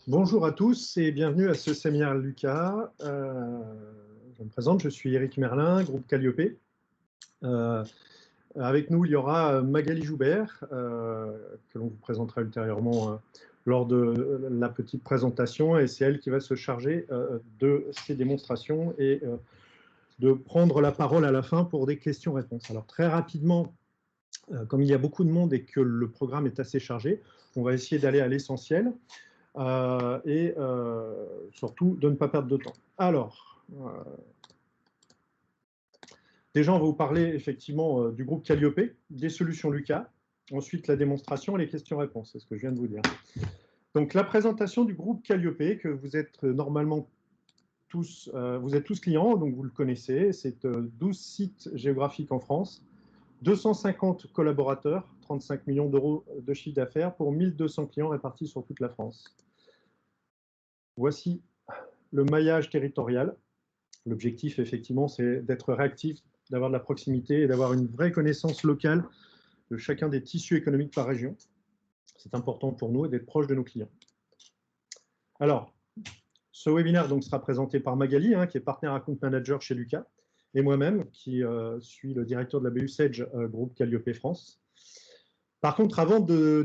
Bonjour à tous et bienvenue à ce séminaire Lucas. Je me présente, je suis Éric Merlin, groupe Calliope. Avec nous, il y aura Magali Joubert, que l'on vous présentera ultérieurement lors de la petite présentation, et c'est elle qui va se charger de ces démonstrations et de prendre la parole à la fin pour des questions-réponses. Alors très rapidement, comme il y a beaucoup de monde et que le programme est assez chargé, on va essayer d'aller à l'essentiel. Et surtout de ne pas perdre de temps. Alors, déjà, on va vous parler effectivement du groupe Calliope, des solutions Lucas, ensuite la démonstration et les questions-réponses, c'est ce que je viens de vous dire. Donc, la présentation du groupe Calliope, que vous êtes normalement tous, vous êtes tous clients, donc vous le connaissez, c'est 12 sites géographiques en France, 250 collaborateurs, 35 millions d'euros de chiffre d'affaires pour 1200 clients répartis sur toute la France. Voici le maillage territorial. L'objectif, effectivement, c'est d'être réactif, d'avoir de la proximité et d'avoir une vraie connaissance locale de chacun des tissus économiques par région. C'est important pour nous d'être proche de nos clients. Alors, ce webinaire donc, sera présenté par Magali, qui est partenaire account manager chez Lucas, et moi-même, qui suis le directeur de la BU Sage groupe Calliope France. Par contre, avant de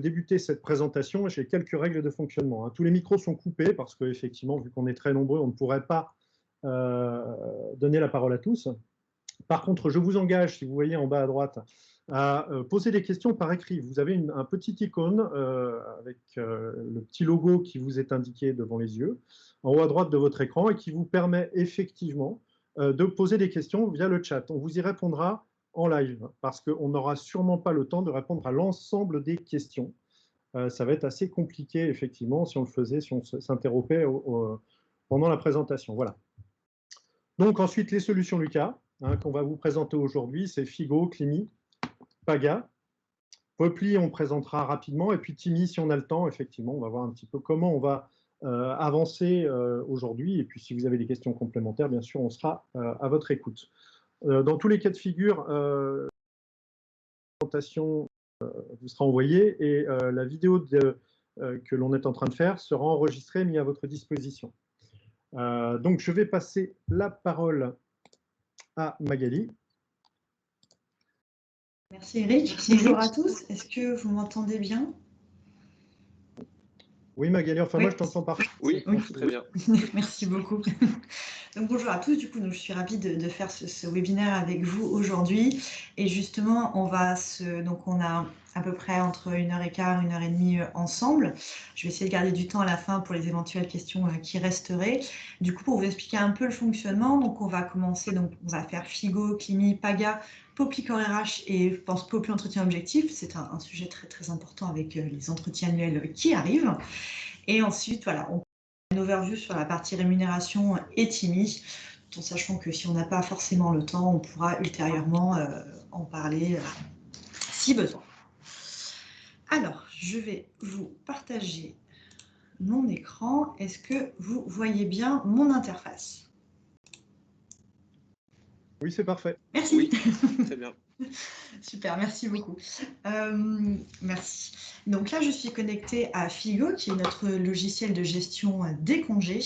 débuter cette présentation, j'ai quelques règles de fonctionnement. Tous les micros sont coupés parce qu'effectivement, vu qu'on est très nombreux, on ne pourrait pas donner la parole à tous. Par contre, je vous engage, si vous voyez en bas à droite, à poser des questions par écrit. Vous avez un petit icône avec le petit logo qui vous est indiqué devant les yeux, en haut à droite de votre écran, et qui vous permet effectivement de poser des questions via le chat. On vous y répondra en live, parce qu'on n'aura sûrement pas le temps de répondre à l'ensemble des questions. Ça va être assez compliqué, effectivement, si on le faisait, si on s'interrompait pendant la présentation. Voilà. Donc ensuite, les solutions Lucas, qu'on va vous présenter aujourd'hui, c'est Figo, Climi, Paga. Popli, on présentera rapidement, et puis Timi, si on a le temps, effectivement, on va voir un petit peu comment on va avancer aujourd'hui, et puis si vous avez des questions complémentaires, bien sûr, on sera à votre écoute. Dans tous les cas de figure, la présentation vous sera envoyée, et la vidéo que l'on est en train de faire sera enregistrée et mise à votre disposition. Donc, je vais passer la parole à Magali. Merci Eric. Bonjour à tous. Est-ce que vous m'entendez bien? Oui, Magali, enfin oui. Moi je t'entends parfaitement. Oui, très bien. Merci beaucoup. Donc, bonjour à tous, du coup, je suis ravie de faire ce webinaire avec vous aujourd'hui. Et justement, on a à peu près entre 1h15, 1h30 ensemble. Je vais essayer de garder du temps à la fin pour les éventuelles questions qui resteraient. Du coup, pour vous expliquer un peu le fonctionnement, donc on va commencer, donc on va faire Figo, Climi, Paga, Popli Core RH et je pense Popli Entretien Objectif. C'est un sujet très très important avec les entretiens annuels qui arrivent. Et ensuite, voilà, on fait une overview sur la partie rémunération et Timi, tout en sachant que si on n'a pas forcément le temps, on pourra ultérieurement en parler si besoin. Alors, je vais vous partager mon écran. Est-ce que vous voyez bien mon interface? Oui, c'est parfait. Merci. Oui, très bien. Super, merci beaucoup. Merci. Donc là, je suis connectée à Figo, qui est notre logiciel de gestion des congés.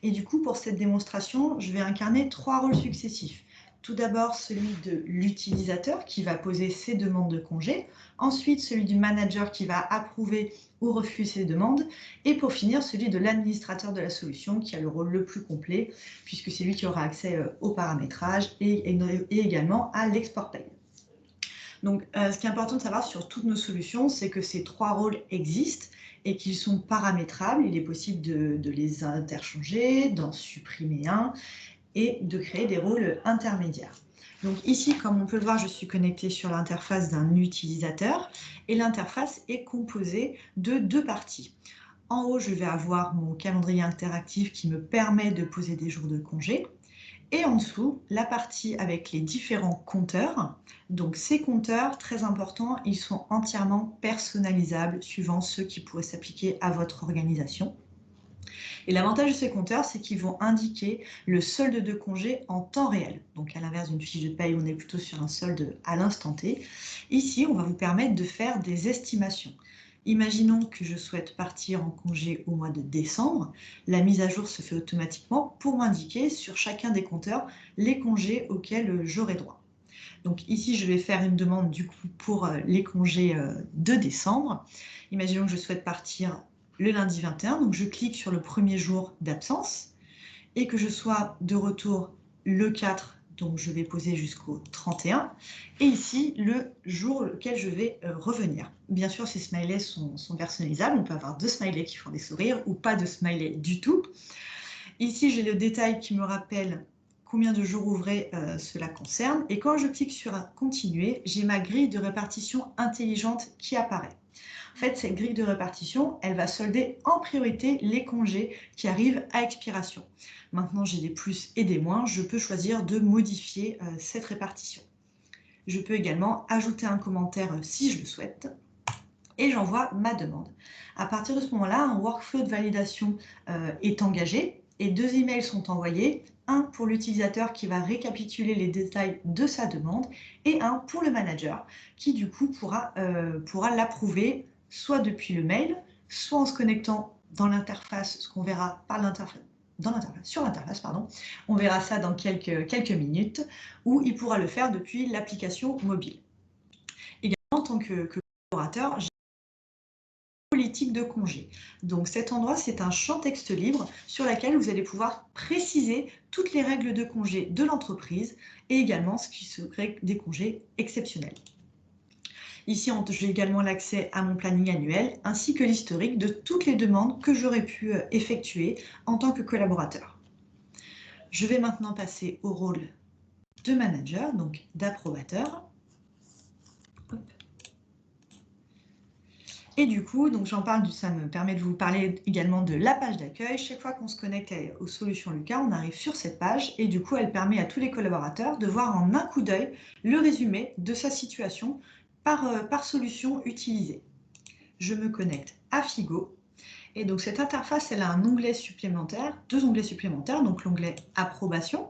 Et du coup, pour cette démonstration, je vais incarner 3 rôles successifs. Tout d'abord, celui de l'utilisateur qui va poser ses demandes de congés. Ensuite, celui du manager qui va approuver ou refuser ses demandes. Et pour finir, celui de l'administrateur de la solution qui a le rôle le plus complet, puisque c'est lui qui aura accès au paramétrage et également à l'export paye. Donc, ce qui est important de savoir sur toutes nos solutions, c'est que ces 3 rôles existent et qu'ils sont paramétrables. Il est possible de les interchanger, d'en supprimer un et de créer des rôles intermédiaires. Donc ici, comme on peut le voir, je suis connectée sur l'interface d'un utilisateur et l'interface est composée de 2 parties. En haut, je vais avoir mon calendrier interactif qui me permet de poser des jours de congé. Et en dessous, la partie avec les différents compteurs. Donc ces compteurs, très importants, ils sont entièrement personnalisables suivant ceux qui pourraient s'appliquer à votre organisation. Et l'avantage de ces compteurs, c'est qu'ils vont indiquer le solde de congé en temps réel. Donc à l'inverse d'une fiche de paye, on est plutôt sur un solde à l'instant T. Ici, on va vous permettre de faire des estimations. Imaginons que je souhaite partir en congé au mois de décembre. La mise à jour se fait automatiquement pour m'indiquer sur chacun des compteurs les congés auxquels j'aurai droit. Donc ici, je vais faire une demande du coup pour les congés de décembre. Imaginons que je souhaite partir le lundi 21, donc je clique sur le premier jour d'absence et que je sois de retour le 4, donc je vais poser jusqu'au 31, et ici le jour auquel je vais revenir. Bien sûr, ces smileys sont personnalisables, on peut avoir 2 smileys qui font des sourires ou pas de smiley du tout. Ici, j'ai le détail qui me rappelle combien de jours ouvrés cela concerne, et quand je clique sur « Continuer », j'ai ma grille de répartition intelligente qui apparaît. En fait, cette grille de répartition, elle va solder en priorité les congés qui arrivent à expiration. Maintenant, j'ai des plus et des moins. Je peux choisir de modifier cette répartition. Je peux également ajouter un commentaire si je le souhaite. Et j'envoie ma demande. À partir de ce moment-là, un workflow de validation est engagé et 2 emails sont envoyés. Un pour l'utilisateur qui va récapituler les détails de sa demande et un pour le manager qui du coup pourra l'approuver soit depuis le mail, soit en se connectant dans l'interface, ce qu'on verra par l'interface, sur l'interface, pardon. On verra ça dans quelques minutes, ou il pourra le faire depuis l'application mobile. Également, en tant que collaborateur, j'ai une politique de congé. Donc cet endroit, c'est un champ texte libre sur lequel vous allez pouvoir préciser toutes les règles de congé de l'entreprise et également ce qui serait des congés exceptionnels. Ici, j'ai également l'accès à mon planning annuel ainsi que l'historique de toutes les demandes que j'aurais pu effectuer en tant que collaborateur. Je vais maintenant passer au rôle de manager, donc d'approbateur. Et du coup, donc j'en parle, ça me permet de vous parler également de la page d'accueil. Chaque fois qu'on se connecte aux solutions Lucas, on arrive sur cette page et du coup, elle permet à tous les collaborateurs de voir en un coup d'œil le résumé de sa situation par solution utilisée. Je me connecte à Figo et donc cette interface, elle a un onglet supplémentaire, 2 onglets supplémentaires, donc l'onglet approbation.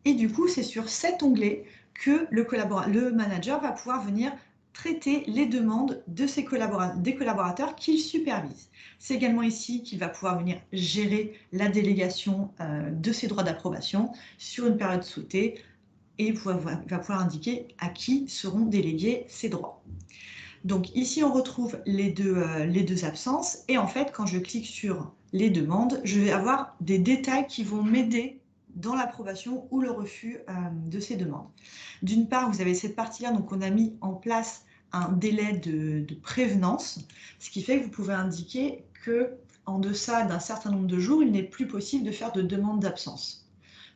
Et du coup, c'est sur cet onglet que le manager va pouvoir venir traiter les demandes de des collaborateurs qu'il supervise. C'est également ici qu'il va pouvoir venir gérer la délégation de ses droits d'approbation sur une période souhaitée et va pouvoir indiquer à qui seront délégués ces droits. Donc ici, on retrouve les deux absences et en fait, quand je clique sur les demandes, je vais avoir des détails qui vont m'aider dans l'approbation ou le refus de ces demandes. D'une part, vous avez cette partie-là, donc on a mis en place un délai de prévenance, ce qui fait que vous pouvez indiquer qu'en deçà d'un certain nombre de jours, il n'est plus possible de faire de demande d'absence.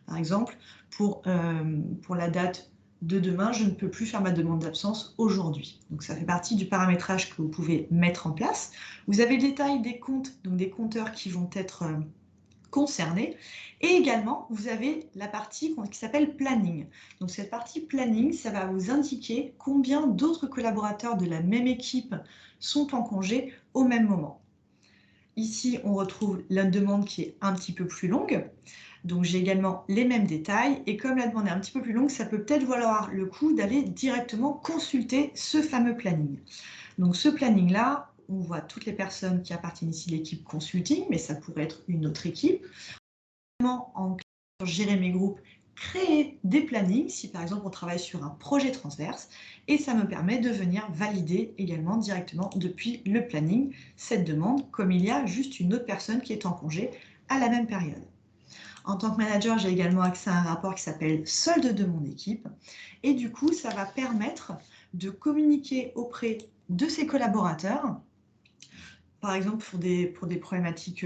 Par exemple, pour la date de demain, je ne peux plus faire ma demande d'absence aujourd'hui. Donc ça fait partie du paramétrage que vous pouvez mettre en place. Vous avez le détail des comptes, donc des compteurs qui vont être concernés. Et également, vous avez la partie qui s'appelle planning. Donc cette partie planning, ça va vous indiquer combien d'autres collaborateurs de la même équipe sont en congé au même moment. Ici, on retrouve la demande qui est un petit peu plus longue. Donc j'ai également les mêmes détails et comme la demande est un petit peu plus longue, ça peut peut-être valoir le coup d'aller directement consulter ce fameux planning. Donc ce planning-là, on voit toutes les personnes qui appartiennent ici à l'équipe consulting, mais ça pourrait être une autre équipe. En cliquant sur gérer mes groupes, créer des plannings, si par exemple on travaille sur un projet transverse, et ça me permet de venir valider également directement depuis le planning cette demande, comme il y a juste une autre personne qui est en congé à la même période. En tant que manager, j'ai également accès à un rapport qui s'appelle « Solde de mon équipe ». Et du coup, ça va permettre de communiquer auprès de ses collaborateurs, par exemple pour des problématiques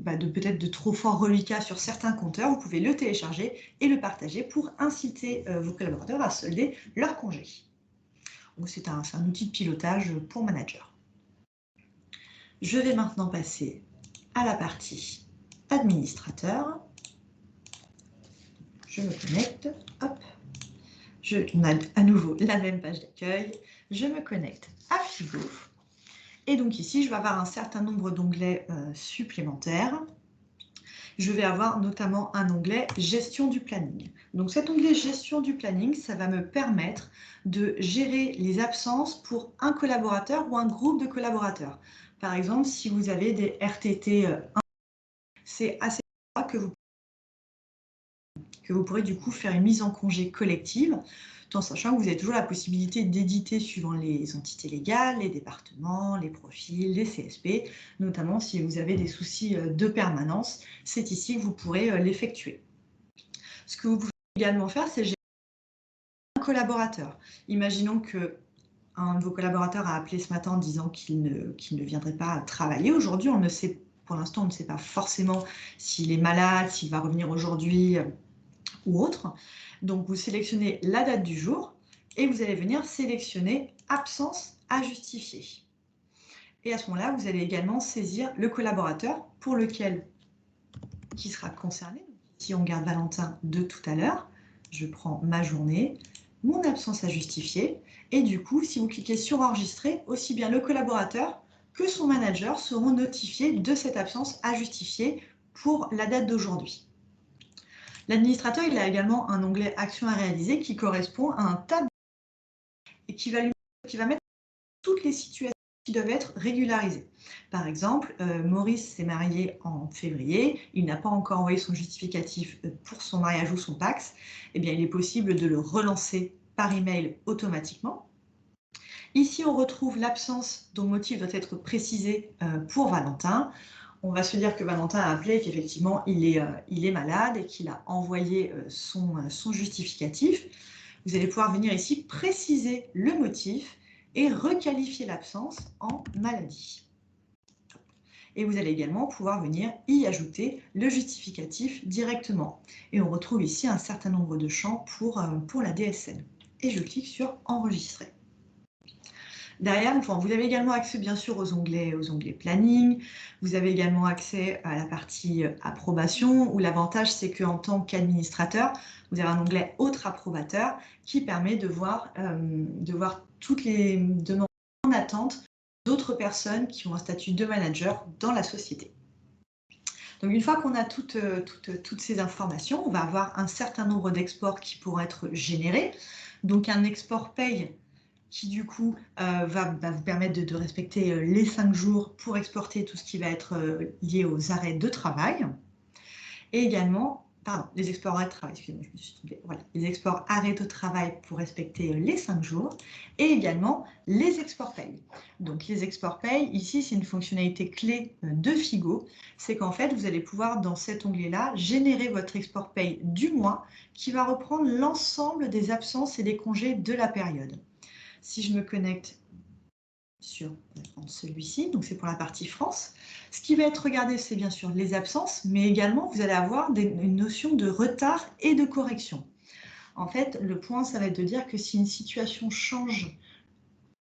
peut-être de trop fort reliquat sur certains compteurs, vous pouvez le télécharger et le partager pour inciter vos collaborateurs à solder leur congé. Donc c'est un outil de pilotage pour manager. Je vais maintenant passer à la partie administrateur. Je me connecte, hop, on a à nouveau la même page d'accueil, je me connecte à Figo. Et donc ici, je vais avoir un certain nombre d'onglets supplémentaires. Je vais avoir notamment un onglet « Gestion du planning ». Donc cet onglet gestion du planning, ça va me permettre de gérer les absences pour un collaborateur ou un groupe de collaborateurs. Par exemple, si vous avez des RTT, c'est assez que vous pourrez du coup faire une mise en congé collective, tout en sachant que vous avez toujours la possibilité d'éditer suivant les entités légales, les départements, les profils, les CSP, notamment si vous avez des soucis de permanence, c'est ici que vous pourrez l'effectuer. Ce que vous pouvez également faire, c'est gérer un collaborateur. Imaginons que un de vos collaborateurs a appelé ce matin en disant qu'il ne viendrait pas travailler. Aujourd'hui, on ne sait, pour l'instant, on ne sait pas forcément s'il est malade, s'il va revenir aujourd'hui ou autre. Donc, vous sélectionnez la date du jour et vous allez venir sélectionner absence à justifier. Et à ce moment-là, vous allez également saisir le collaborateur pour lequel qui sera concerné. Si on garde Valentin de tout à l'heure, je prends ma journée, mon absence à justifier, et du coup, si vous cliquez sur enregistrer, aussi bien le collaborateur que son manager seront notifiés de cette absence à justifier pour la date d'aujourd'hui. L'administrateur, il a également un onglet Action à réaliser qui correspond à un tableau et qui va mettre toutes les situations qui doivent être régularisées. Par exemple, Maurice s'est marié en février, il n'a pas encore envoyé son justificatif pour son mariage ou son PACS, eh bien, il est possible de le relancer par email automatiquement. Ici, on retrouve l'absence dont le motif doit être précisé pour Valentin. On va se dire que Valentin a appelé, qu'effectivement, il est malade et qu'il a envoyé son justificatif. Vous allez pouvoir venir ici préciser le motif et requalifier l'absence en maladie. Et vous allez également pouvoir venir y ajouter le justificatif directement. Et on retrouve ici un certain nombre de champs pour la DSN. Et je clique sur enregistrer. Derrière, vous avez également accès bien sûr aux onglets planning. Vous avez également accès à la partie approbation, où l'avantage c'est qu'en tant qu'administrateur, vous avez un onglet autre approbateur qui permet de voir toutes les demandes en attente d'autres personnes qui ont un statut de manager dans la société. Donc une fois qu'on a toutes ces informations, on va avoir un certain nombre d'exports qui pourront être générés. Donc un export paye qui du coup va vous permettre de respecter les 5 jours pour exporter tout ce qui va être lié aux arrêts de travail. Et également, les exports arrêts de travail, excusez-moi, je me suis trompée. Voilà, les exports arrêts de travail pour respecter les 5 jours. Et également les exports paye. Donc les exports paye, ici c'est une fonctionnalité clé de Figo. C'est qu'en fait, vous allez pouvoir dans cet onglet-là générer votre export paye du mois qui va reprendre l'ensemble des absences et des congés de la période. Si je me connecte sur celui-ci, donc c'est pour la partie France, ce qui va être regardé, c'est bien sûr les absences, mais également vous allez avoir une notion de retard et de correction. En fait, le point, ça va être de dire que si une situation change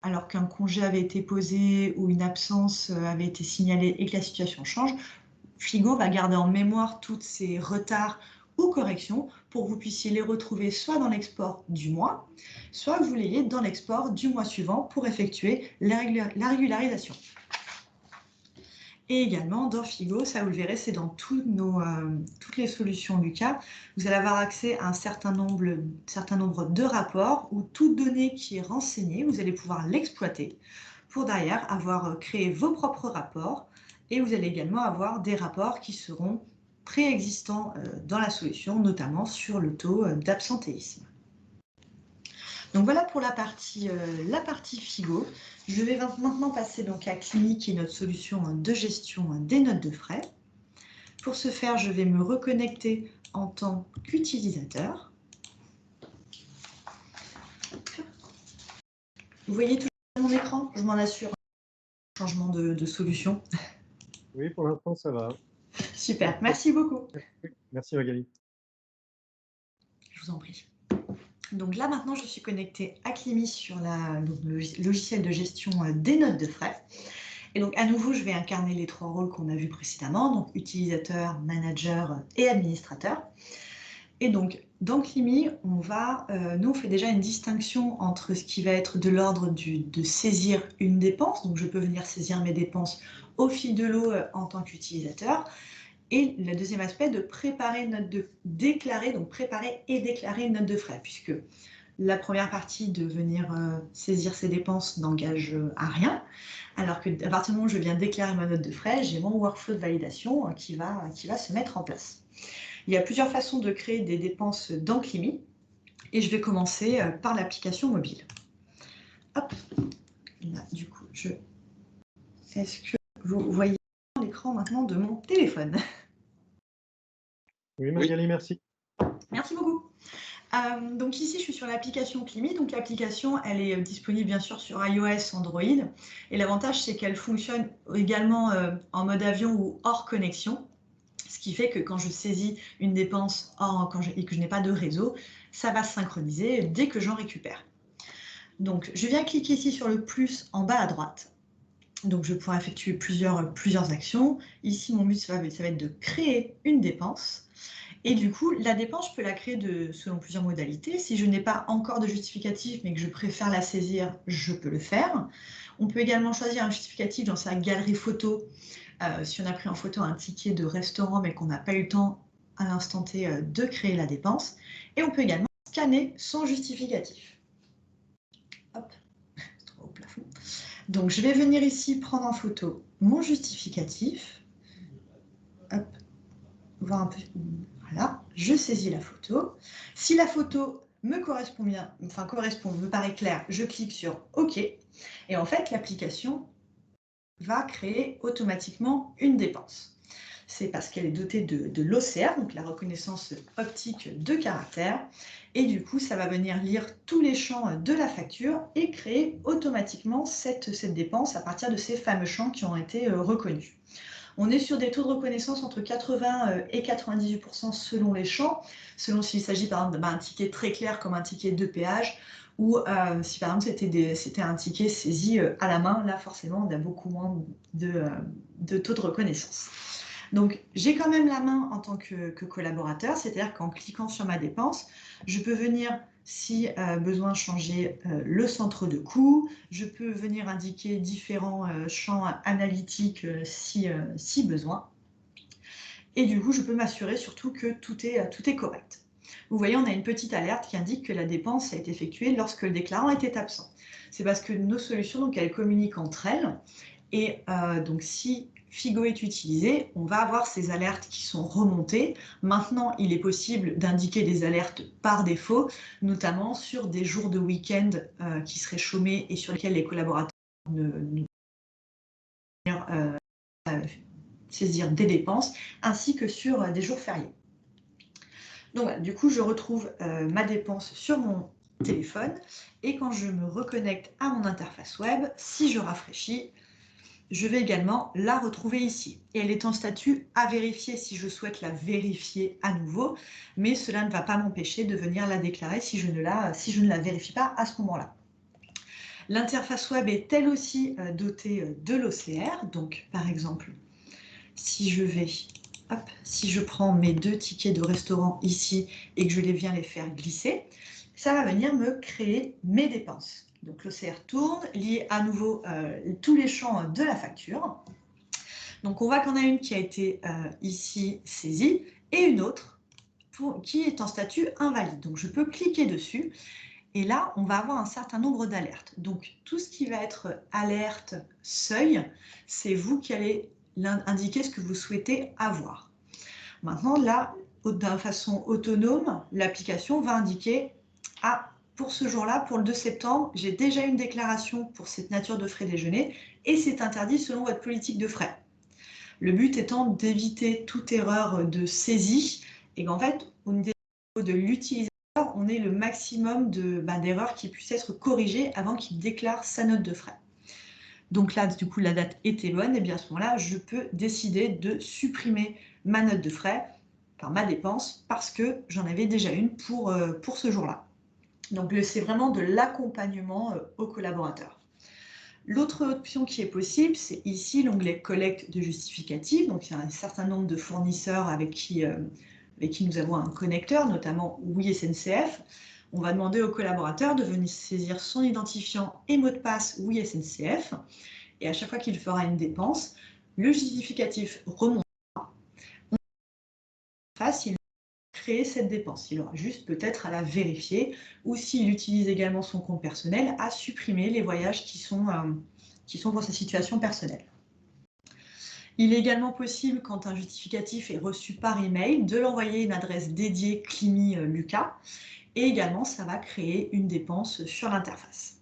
alors qu'un congé avait été posé ou une absence avait été signalée et que la situation change, Figo va garder en mémoire tous ces retards ou corrections pour que vous puissiez les retrouver soit dans l'export du mois, soit que vous l'ayez dans l'export du mois suivant pour effectuer la régularisation. Et également, dans Figo, ça vous le verrez, c'est dans toutes les solutions Lucas, vous allez avoir accès à un certain nombre de rapports où toute donnée qui est renseignée, vous allez pouvoir l'exploiter pour derrière avoir créé vos propres rapports. Et vous allez également avoir des rapports qui seront préexistants dans la solution, notamment sur le taux d'absentéisme. Donc voilà pour la partie Figo. Je vais maintenant passer donc à Climi, qui est notre solution de gestion des notes de frais. Pour ce faire, je vais me reconnecter en tant qu'utilisateur. Vous voyez toujours mon écran? Je m'en assure. Changement de solution. Oui, pour l'instant, ça va. Super, merci beaucoup. Merci Magali. Je vous en prie. Donc là, maintenant, je suis connectée à Climi sur le logiciel de gestion des notes de frais. Et donc, à nouveau, je vais incarner les 3 rôles qu'on a vus précédemment, donc utilisateur, manager et administrateur. Et donc, dans Climi, nous, on fait déjà une distinction entre ce qui va être de l'ordre de saisir une dépense. Donc, je peux venir saisir mes dépenses au fil de l'eau en tant qu'utilisateur. Et le deuxième aspect, de préparer une note de déclarer, donc préparer et déclarer une note de frais, puisque la première partie de venir saisir ses dépenses n'engage à rien, alors qu'à partir du moment où je viens déclarer ma note de frais, j'ai mon workflow de validation qui va se mettre en place. Il y a plusieurs façons de créer des dépenses dans Climi, et je vais commencer par l'application mobile. Hop, là, du coup, est-ce que vous voyez l'écran maintenant de mon téléphone? Oui, Magali, merci. Merci beaucoup. Donc ici, je suis sur l'application Climi. Donc l'application, elle est disponible bien sûr sur iOS, Android. Et l'avantage, c'est qu'elle fonctionne également en mode avion ou hors connexion. Ce qui fait que quand je saisis une dépense et que je n'ai pas de réseau, ça va se synchroniser dès que j'en récupère. Donc je viens cliquer ici sur le plus en bas à droite. Donc je pourrais effectuer plusieurs actions. Ici, mon but, ça va être de créer une dépense. Et du coup, la dépense, je peux la créer selon plusieurs modalités. Si je n'ai pas encore de justificatif, mais que je préfère la saisir, je peux le faire. On peut également choisir un justificatif dans sa galerie photo. Si on a pris en photo un ticket de restaurant, mais qu'on n'a pas eu le temps à l'instant T de créer la dépense. Et on peut également scanner son justificatif. Hop, c'est trop au plafond. Donc, je vais venir ici prendre en photo mon justificatif. Hop, voir un peu. Voilà, je saisis la photo. Si la photo me correspond bien, me paraît claire, je clique sur OK. Et en fait, l'application va créer automatiquement une dépense. C'est parce qu'elle est dotée de l'OCR, donc la reconnaissance optique de caractère. Et du coup, ça va venir lire tous les champs de la facture et créer automatiquement cette dépense à partir de ces fameux champs qui ont été reconnus. On est sur des taux de reconnaissance entre 80 et 98% selon les champs, selon s'il s'agit par exemple d'un ticket très clair comme un ticket de péage, ou si par exemple c'était un ticket saisi à la main, là forcément on a beaucoup moins de taux de reconnaissance. Donc j'ai quand même la main en tant que collaborateur, c'est-à-dire qu'en cliquant sur ma dépense, je peux venir, si besoin, changer le centre de coût. Je peux venir indiquer différents champs analytiques si besoin. Et du coup, je peux m'assurer surtout que tout est correct. Vous voyez, on a une petite alerte qui indique que la dépense a été effectuée lorsque le déclarant était absent. C'est parce que nos solutions, donc, elles communiquent entre elles. Et donc, si Figo est utilisé, on va avoir ces alertes qui sont remontées. Maintenant, il est possible d'indiquer des alertes par défaut, notamment sur des jours de week-end qui seraient chômés et sur lesquels les collaborateurs ne saisir des dépenses, ainsi que sur des jours fériés. Donc voilà, du coup, je retrouve ma dépense sur mon téléphone et quand je me reconnecte à mon interface web, si je rafraîchis, je vais également la retrouver ici. Et elle est en statut à vérifier si je souhaite la vérifier à nouveau, mais cela ne va pas m'empêcher de venir la déclarer si je ne la vérifie pas à ce moment-là. L'interface web est elle aussi dotée de l'OCR. Donc, par exemple, si je prends mes 2 tickets de restaurant ici et que je viens les faire glisser, ça va venir me créer mes dépenses. Donc l'OCR tourne, lit à nouveau tous les champs de la facture. Donc on voit qu'on a une qui a été ici saisie et une autre qui est en statut invalide. Donc je peux cliquer dessus et là on va avoir un certain nombre d'alertes. Donc tout ce qui va être alerte seuil, c'est vous qui allez indiquer ce que vous souhaitez avoir. Maintenant là, de façon autonome, l'application va indiquer pour ce jour-là, pour le 2 septembre, j'ai déjà une déclaration pour cette nature de frais déjeuner et c'est interdit selon votre politique de frais. Le but étant d'éviter toute erreur de saisie et qu'en fait, au niveau de l'utilisateur, on ait le maximum d'erreurs qui puissent être corrigées avant qu'il déclare sa note de frais. Donc là, du coup, la date était bonne et bien à ce moment-là, je peux décider de supprimer ma note de frais, enfin ma dépense, parce que j'en avais déjà une pour ce jour-là. Donc, c'est vraiment de l'accompagnement aux collaborateurs. L'autre option qui est possible, c'est ici l'onglet collecte de justificatifs. Donc, il y a un certain nombre de fournisseurs avec qui nous avons un connecteur, notamment Oui SNCF. On va demander au collaborateur de venir saisir son identifiant et mot de passe Oui SNCF. Et à chaque fois qu'il fera une dépense, le justificatif remontera. face, il créer cette dépense. Il aura juste peut-être à la vérifier ou s'il utilise également son compte personnel, à supprimer les voyages qui sont pour sa situation personnelle. Il est également possible, quand un justificatif est reçu par email, de l'envoyer une adresse dédiée Climi Lucas et également ça va créer une dépense sur l'interface.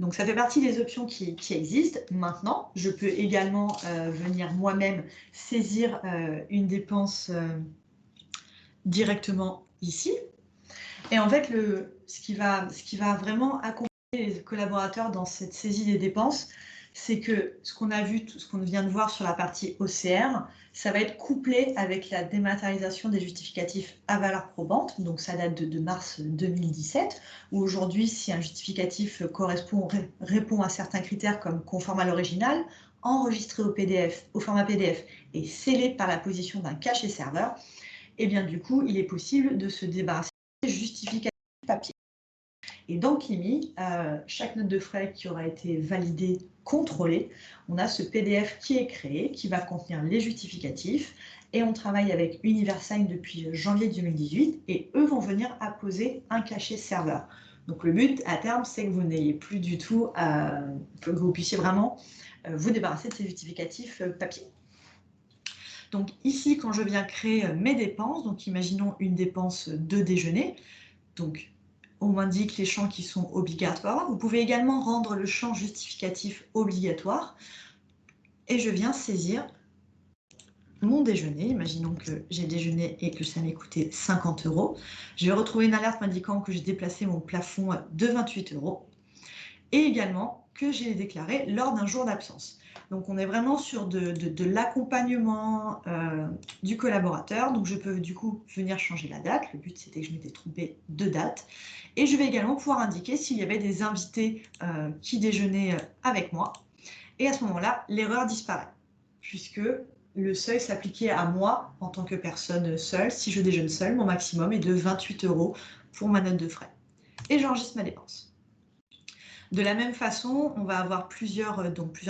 Donc ça fait partie des options qui existent. Maintenant, je peux également venir moi-même saisir une dépense directement ici. Et en fait, ce qui va vraiment accompagner les collaborateurs dans cette saisie des dépenses, c'est que ce qu'on a vu, tout ce qu'on vient de voir sur la partie OCR, ça va être couplé avec la dématérialisation des justificatifs à valeur probante. Donc ça date de mars 2017, où aujourd'hui, si un justificatif répond à certains critères comme conforme à l'original, enregistré au format PDF et scellé par la position d'un cachet serveur, et bien du coup, il est possible de se débarrasser des justificatifs papier. Et dans Climi, chaque note de frais qui aura été validée, contrôlée, on a ce PDF qui est créé, qui va contenir les justificatifs, et on travaille avec UniverSign depuis janvier 2018, et eux vont venir apposer un cachet serveur. Donc le but, à terme, c'est que vous n'ayez plus du tout, que vous puissiez vraiment vous débarrasser de ces justificatifs papier. Donc ici, quand je viens créer mes dépenses, donc imaginons une dépense de déjeuner, donc on m'indique les champs qui sont obligatoires. Vous pouvez également rendre le champ justificatif obligatoire et je viens saisir mon déjeuner. Imaginons que j'ai déjeuné et que ça m'ait coûté 50 €. Je vais retrouver une alerte m'indiquant que j'ai déplacé mon plafond de 28 € et également que j'ai déclaré lors d'un jour d'absence. Donc, on est vraiment sur de l'accompagnement du collaborateur. Donc, je peux du coup venir changer la date. Le but, c'était que je m'étais trompée de date. Et je vais également pouvoir indiquer s'il y avait des invités qui déjeunaient avec moi. Et à ce moment-là, l'erreur disparaît, puisque le seuil s'appliquait à moi en tant que personne seule. Si je déjeune seule, mon maximum est de 28 € pour ma note de frais. Et j'enregistre ma dépense. De la même façon, on va avoir plusieurs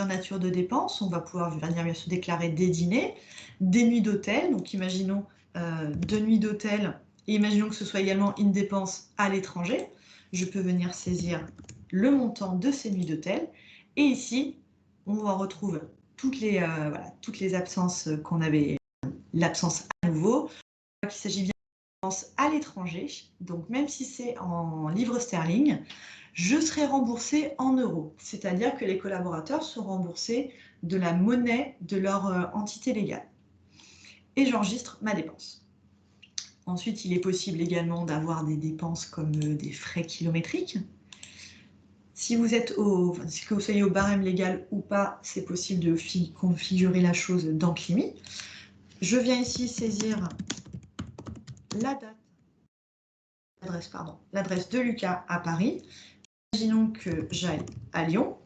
natures de dépenses. On va pouvoir venir bien sûr déclarer des dîners, des nuits d'hôtel. Donc imaginons 2 nuits d'hôtel et imaginons que ce soit également une dépense à l'étranger. Je peux venir saisir le montant de ces nuits d'hôtel. Et ici, on retrouve toutes les absences qu'on avait, l'absence à nouveau. Il s'agit bien de dépenses à l'étranger. Donc même si c'est en livres sterling, je serai remboursé en euros, c'est-à-dire que les collaborateurs seront remboursés de la monnaie de leur entité légale. Et j'enregistre ma dépense. Ensuite, il est possible également d'avoir des dépenses comme des frais kilométriques. Si vous soyez au barème légal ou pas, c'est possible de configurer la chose dans Climi. Je viens ici saisir l'adresse de Lucas à Paris. Imaginons que j'aille à Lyon.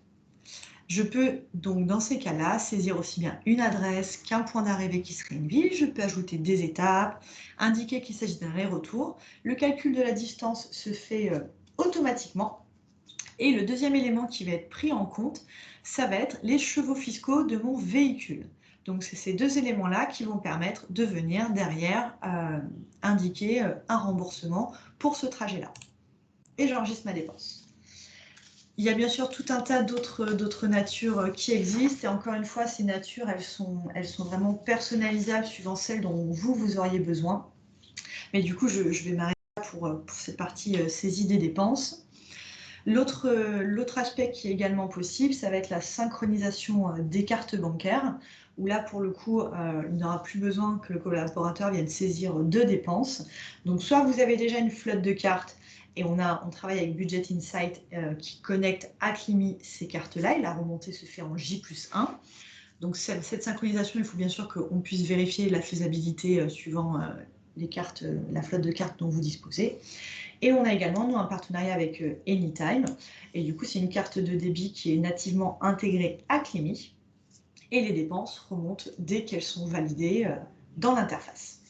Je peux donc dans ces cas-là saisir aussi bien une adresse qu'un point d'arrivée qui serait une ville. Je peux ajouter des étapes, indiquer qu'il s'agit d'un aller-retour. Le calcul de la distance se fait automatiquement. Et le deuxième élément qui va être pris en compte, ça va être les chevaux fiscaux de mon véhicule. Donc c'est ces deux éléments-là qui vont permettre de venir derrière indiquer un remboursement pour ce trajet-là. Et j'enregistre ma dépense. Il y a bien sûr tout un tas d'autres natures qui existent. Et encore une fois, ces natures, elles sont vraiment personnalisables suivant celles dont vous auriez besoin. Mais du coup, je vais m'arrêter pour cette partie saisie des dépenses. L'autre aspect qui est également possible, ça va être la synchronisation des cartes bancaires, où là, pour le coup, il n'aura plus besoin que le collaborateur vienne saisir deux dépenses. Donc, soit vous avez déjà une flotte de cartes, et on travaille avec Budget Insight qui connecte à Climi ces cartes-là, et la remontée se fait en J+1. Donc, cette synchronisation, il faut bien sûr qu'on puisse vérifier la faisabilité suivant la flotte de cartes dont vous disposez. Et on a également, nous, un partenariat avec Anytime. Et du coup, c'est une carte de débit qui est nativement intégrée à Climi. Et les dépenses remontent dès qu'elles sont validées dans l'interface.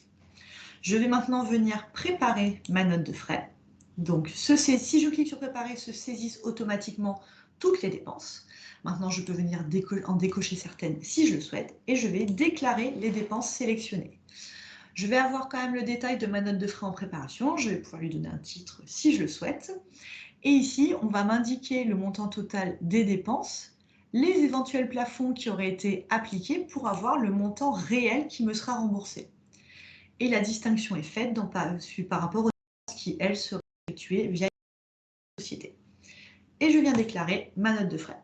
Je vais maintenant venir préparer ma note de frais. Donc, si je clique sur préparer, se saisissent automatiquement toutes les dépenses. Maintenant, je peux venir en décocher certaines si je le souhaite. Et je vais déclarer les dépenses sélectionnées. Je vais avoir quand même le détail de ma note de frais en préparation. Je vais pouvoir lui donner un titre si je le souhaite. Et ici, on va m'indiquer le montant total des dépenses, les éventuels plafonds qui auraient été appliqués pour avoir le montant réel qui me sera remboursé. Et la distinction est faite par rapport aux dépenses qui, elles, seraient effectuées via la société. Et je viens déclarer ma note de frais.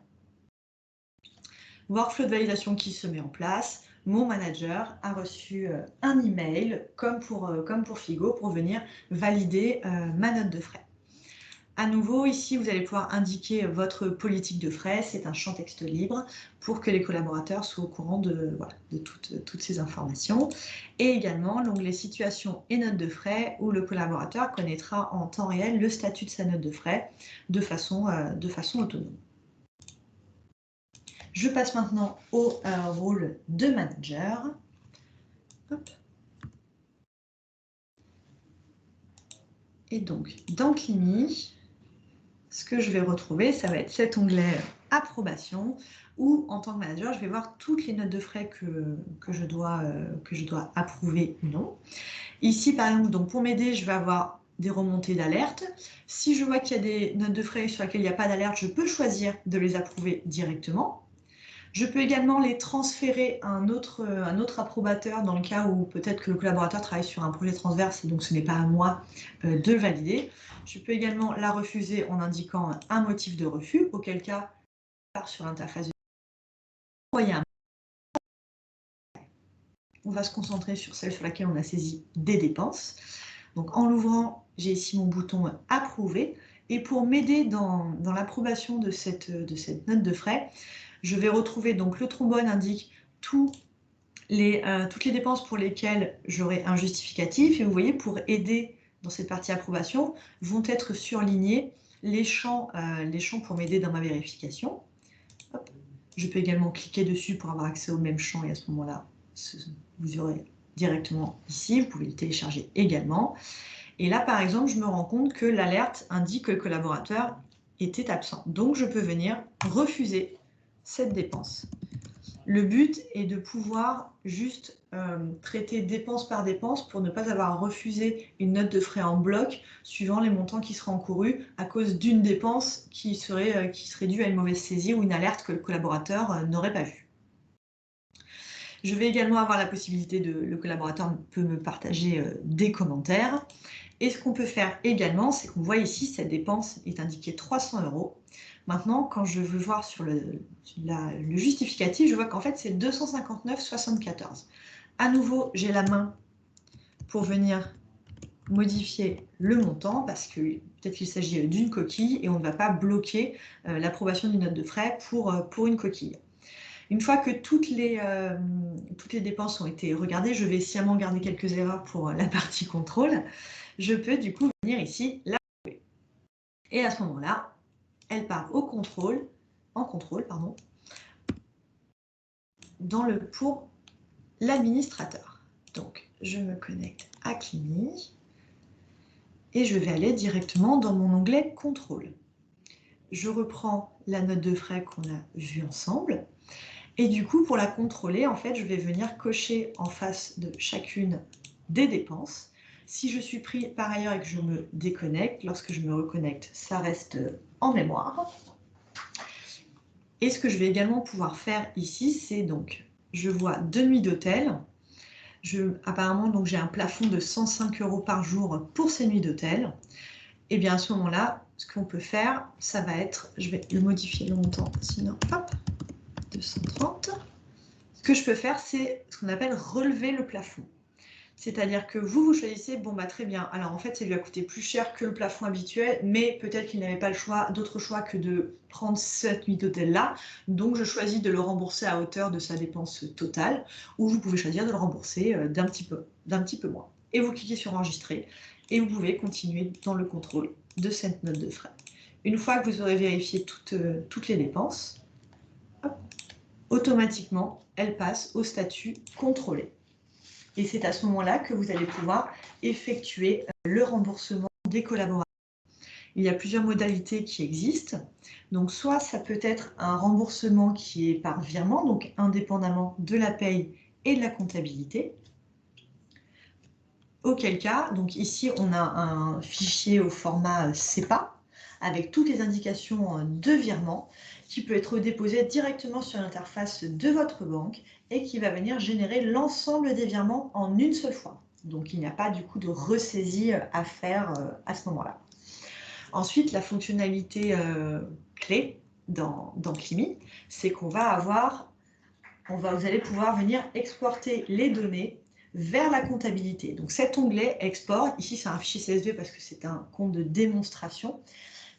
Workflow de validation qui se met en place. Mon manager a reçu un email, comme pour Figo, pour venir valider ma note de frais. À nouveau, ici, vous allez pouvoir indiquer votre politique de frais. C'est un champ texte libre pour que les collaborateurs soient au courant de toutes ces informations. Et également, l'onglet Situation et notes de frais, où le collaborateur connaîtra en temps réel le statut de sa note de frais de façon autonome. Je passe maintenant au rôle de manager. Hop. Et donc, dans Climi, ce que je vais retrouver, ça va être cet onglet approbation, où en tant que manager, je vais voir toutes les notes de frais que je dois approuver ou non. Ici, par exemple, donc pour m'aider, je vais avoir des remontées d'alerte. Si je vois qu'il y a des notes de frais sur lesquelles il n'y a pas d'alerte, je peux choisir de les approuver directement. Je peux également les transférer à un autre approbateur dans le cas où peut-être que le collaborateur travaille sur un projet transverse et donc ce n'est pas à moi de valider. Je peux également la refuser en indiquant un motif de refus, auquel cas, je pars sur l'interface de on va se concentrer sur celle sur laquelle on a saisi des dépenses. Donc en l'ouvrant, j'ai ici mon bouton approuver. Et pour m'aider dans l'approbation de cette note de frais, je vais retrouver, donc le trombone indique toutes les dépenses pour lesquelles j'aurai un justificatif. Et vous voyez, pour aider dans cette partie approbation, vont être surlignés les champs pour m'aider dans ma vérification. Hop. Je peux également cliquer dessus pour avoir accès au même champ et à ce moment-là, vous aurez directement ici. Vous pouvez le télécharger également. Et là, par exemple, je me rends compte que l'alerte indique que le collaborateur était absent. Donc, je peux venir refuser cette dépense. Le but est de pouvoir juste traiter dépense par dépense pour ne pas avoir à refuser une note de frais en bloc suivant les montants qui seraient encourus à cause d'une dépense qui serait due à une mauvaise saisie ou une alerte que le collaborateur n'aurait pas vue. Je vais également avoir la possibilité le collaborateur peut me partager des commentaires. Et ce qu'on peut faire également, c'est qu'on voit ici, cette dépense est indiquée 300 €. Maintenant, quand je veux voir sur le justificatif, je vois qu'en fait, c'est 259,74 €. À nouveau, j'ai la main pour venir modifier le montant parce que peut-être qu'il s'agit d'une coquille et on ne va pas bloquer l'approbation d'une note de frais pour une coquille. Une fois que toutes les dépenses ont été regardées, je vais sciemment garder quelques erreurs pour la partie contrôle. Je peux du coup venir ici l'approuver. Et à ce moment-là, elle part en contrôle, pour l'administrateur. Donc, je me connecte à Climi et je vais aller directement dans mon onglet contrôle. Je reprends la note de frais qu'on a vue ensemble. Et du coup, pour la contrôler, en fait, je vais venir cocher en face de chacune des dépenses. Si je suis pris par ailleurs et que je me déconnecte, lorsque je me reconnecte, ça reste en mémoire. Et ce que je vais également pouvoir faire ici, c'est donc, je vois 2 nuits d'hôtel. Apparemment, donc j'ai un plafond de 105 € par jour pour ces nuits d'hôtel. Et bien à ce moment-là, ce qu'on peut faire, ça va être, je vais le modifier le montant, sinon, hop, 230. Ce que je peux faire, c'est ce qu'on appelle relever le plafond. C'est-à-dire que vous choisissez, bon bah très bien, alors en fait ça lui a coûté plus cher que le plafond habituel, mais peut-être qu'il n'avait pas d'autre choix que de prendre cette nuit d'hôtel-là, donc je choisis de le rembourser à hauteur de sa dépense totale, ou vous pouvez choisir de le rembourser d'un petit peu moins. Et vous cliquez sur enregistrer, et vous pouvez continuer dans le contrôle de cette note de frais. Une fois que vous aurez vérifié toutes les dépenses, hop, automatiquement, elle passe au statut contrôlé. Et c'est à ce moment-là que vous allez pouvoir effectuer le remboursement des collaborateurs. Il y a plusieurs modalités qui existent. Donc, soit ça peut être un remboursement qui est par virement, donc indépendamment de la paye et de la comptabilité. Auquel cas, donc ici, on a un fichier au format CEPA avec toutes les indications de virement qui peut être déposé directement sur l'interface de votre banque et qui va venir générer l'ensemble des virements en une seule fois. Donc, il n'y a pas du coup de ressaisie à faire à ce moment-là. Ensuite, la fonctionnalité clé dans Climi, c'est qu'on va avoir, vous allez pouvoir venir exporter les données vers la comptabilité. Donc cet onglet export, ici c'est un fichier CSV parce que c'est un compte de démonstration,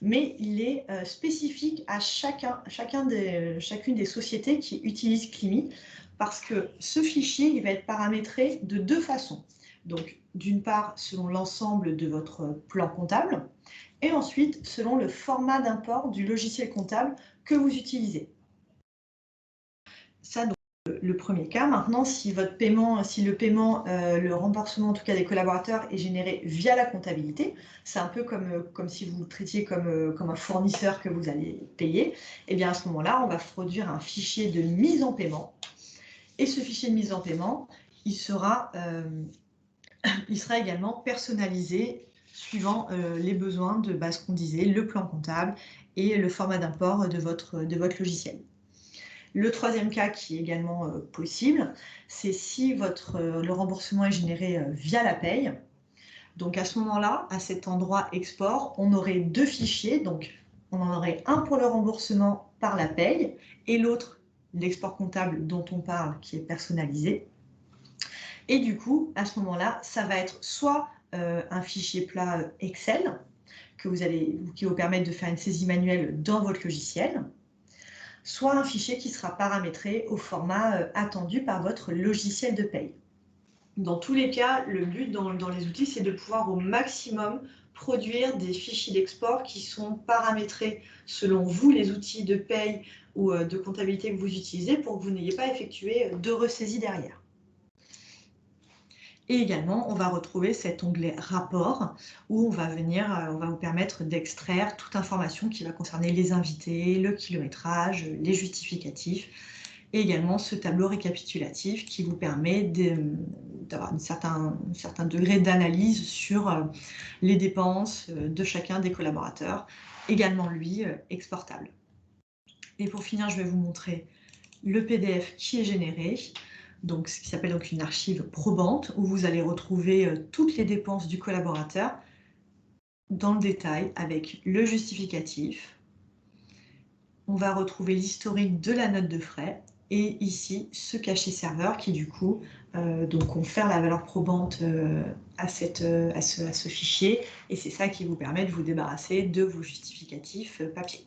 mais il est spécifique à chacune des sociétés qui utilisent Climi, parce que ce fichier il va être paramétré de deux façons. Donc d'une part selon l'ensemble de votre plan comptable, et ensuite selon le format d'import du logiciel comptable que vous utilisez. Ça, donc, le premier cas. Maintenant, si le paiement, le remboursement en tout cas des collaborateurs est généré via la comptabilité, c'est un peu comme si vous le traitiez comme un fournisseur que vous allez payer, et bien à ce moment-là, on va produire un fichier de mise en paiement. Et ce fichier de mise en paiement, il sera également personnalisé suivant les besoins de ce qu'on disait, le plan comptable et le format d'import de votre logiciel. Le troisième cas qui est également possible, c'est si le remboursement est généré via la paye. Donc à ce moment-là, à cet endroit export, on aurait deux fichiers. Donc on en aurait un pour le remboursement par la paye et l'autre, l'export comptable dont on parle, qui est personnalisé. Et du coup, à ce moment-là, ça va être soit un fichier plat Excel qui vous permettre de faire une saisie manuelle dans votre logiciel, soit un fichier qui sera paramétré au format attendu par votre logiciel de paye. Dans tous les cas, le but dans les outils, c'est de pouvoir au maximum produire des fichiers d'export qui sont paramétrés selon vous, les outils de paye ou de comptabilité que vous utilisez, pour que vous n'ayez pas effectué de ressaisie derrière. Et également, on va retrouver cet onglet rapport où on va vous permettre d'extraire toute information qui va concerner les invités, le kilométrage, les justificatifs, et également ce tableau récapitulatif qui vous permet d'avoir un certain degré d'analyse sur les dépenses de chacun des collaborateurs, également lui exportable. Et pour finir, je vais vous montrer le PDF qui est généré. Donc, ce qui s'appelle donc une archive probante, où vous allez retrouver toutes les dépenses du collaborateur dans le détail avec le justificatif. On va retrouver l'historique de la note de frais et ici ce cachet serveur qui du coup confère la valeur probante à ce fichier, et c'est ça qui vous permet de vous débarrasser de vos justificatifs papier.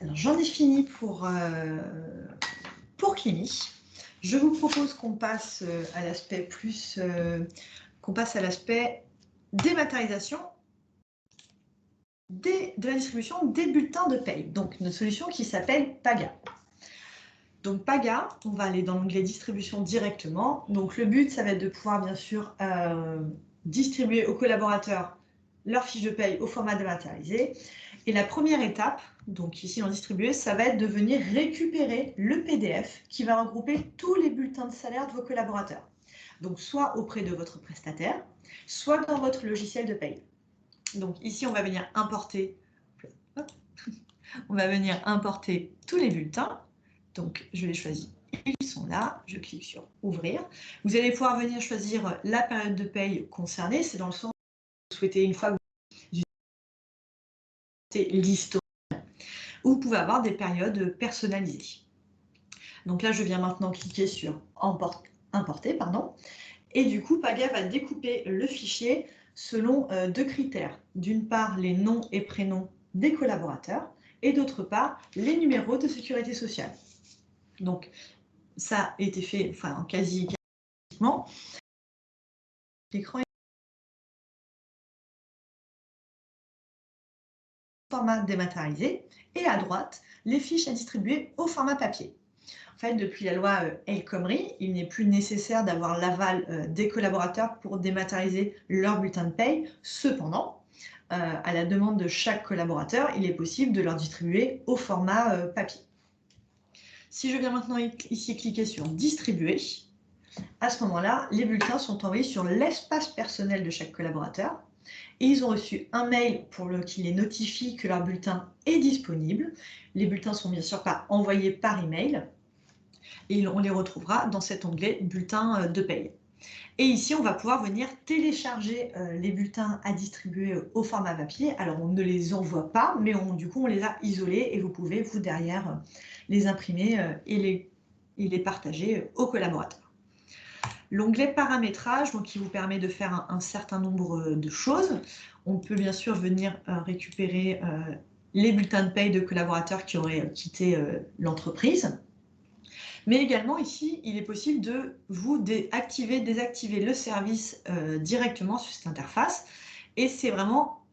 Alors j'en ai fini pour Climi. Je vous propose qu'on passe à l'aspect dématérialisation de la distribution des bulletins de paye. Donc notre solution qui s'appelle Paga. Donc Paga, on va aller dans l'onglet distribution directement. Donc le but, ça va être de pouvoir bien sûr distribuer aux collaborateurs leur fiche de paye au format dématérialisé. Et la première étape, donc ici en distribuer, ça va être de venir récupérer le PDF qui va regrouper tous les bulletins de salaire de vos collaborateurs. Donc soit auprès de votre prestataire, soit dans votre logiciel de paye. Donc ici, on va venir importer tous les bulletins. Donc je les choisis, ils sont là, je clique sur ouvrir. Vous allez pouvoir venir choisir la période de paye concernée, c'est dans le sens où vous souhaitez, une fois que vous utilisez l'historique, ou vous pouvez avoir des périodes personnalisées. Donc là, je viens maintenant cliquer sur importer, et du coup, Paga va découper le fichier selon deux critères. D'une part, les noms et prénoms des collaborateurs, et d'autre part, les numéros de sécurité sociale. Donc, ça a été fait en quasi l'écran est format dématérialisé, et à droite, les fiches à distribuer au format papier. En fait, depuis la loi El Khomri, il n'est plus nécessaire d'avoir l'aval des collaborateurs pour dématérialiser leur bulletin de paye. Cependant, à la demande de chaque collaborateur, il est possible de leur distribuer au format papier. Si je viens maintenant ici cliquer sur distribuer, À ce moment-là, les bulletins sont envoyés sur l'espace personnel de chaque collaborateur et ils ont reçu un mail qui les notifie que leur bulletin est disponible. Les bulletins sont bien sûr pas envoyés par email et on les retrouvera dans cet onglet bulletin de paye. Et ici, on va pouvoir venir télécharger les bulletins à distribuer au format papier. Alors, on ne les envoie pas, mais du coup, on les a isolés et vous pouvez, vous, derrière, les imprimer et les partager aux collaborateurs. L'onglet paramétrage, donc, qui vous permet de faire un certain nombre de choses. On peut bien sûr venir récupérer les bulletins de paye de collaborateurs qui auraient quitté l'entreprise. Mais également ici, il est possible de vous désactiver le service directement sur cette interface. Et c'est vraiment,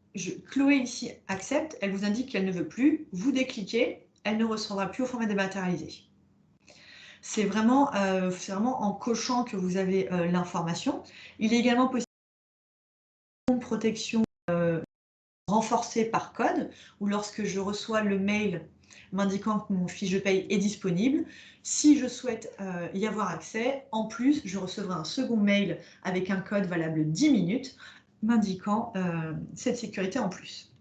Chloé ici accepte, elle vous indique qu'elle ne veut plus, vous décliquez, elle ne recevra plus au format dématérialisé. C'est vraiment en cochant que vous avez l'information. Il est également possible une protection renforcée par code, ou lorsque je reçois le mail m'indiquant que mon fiche de paye est disponible, si je souhaite y avoir accès, en plus, je recevrai un second mail avec un code valable 10 minutes m'indiquant cette sécurité en plus.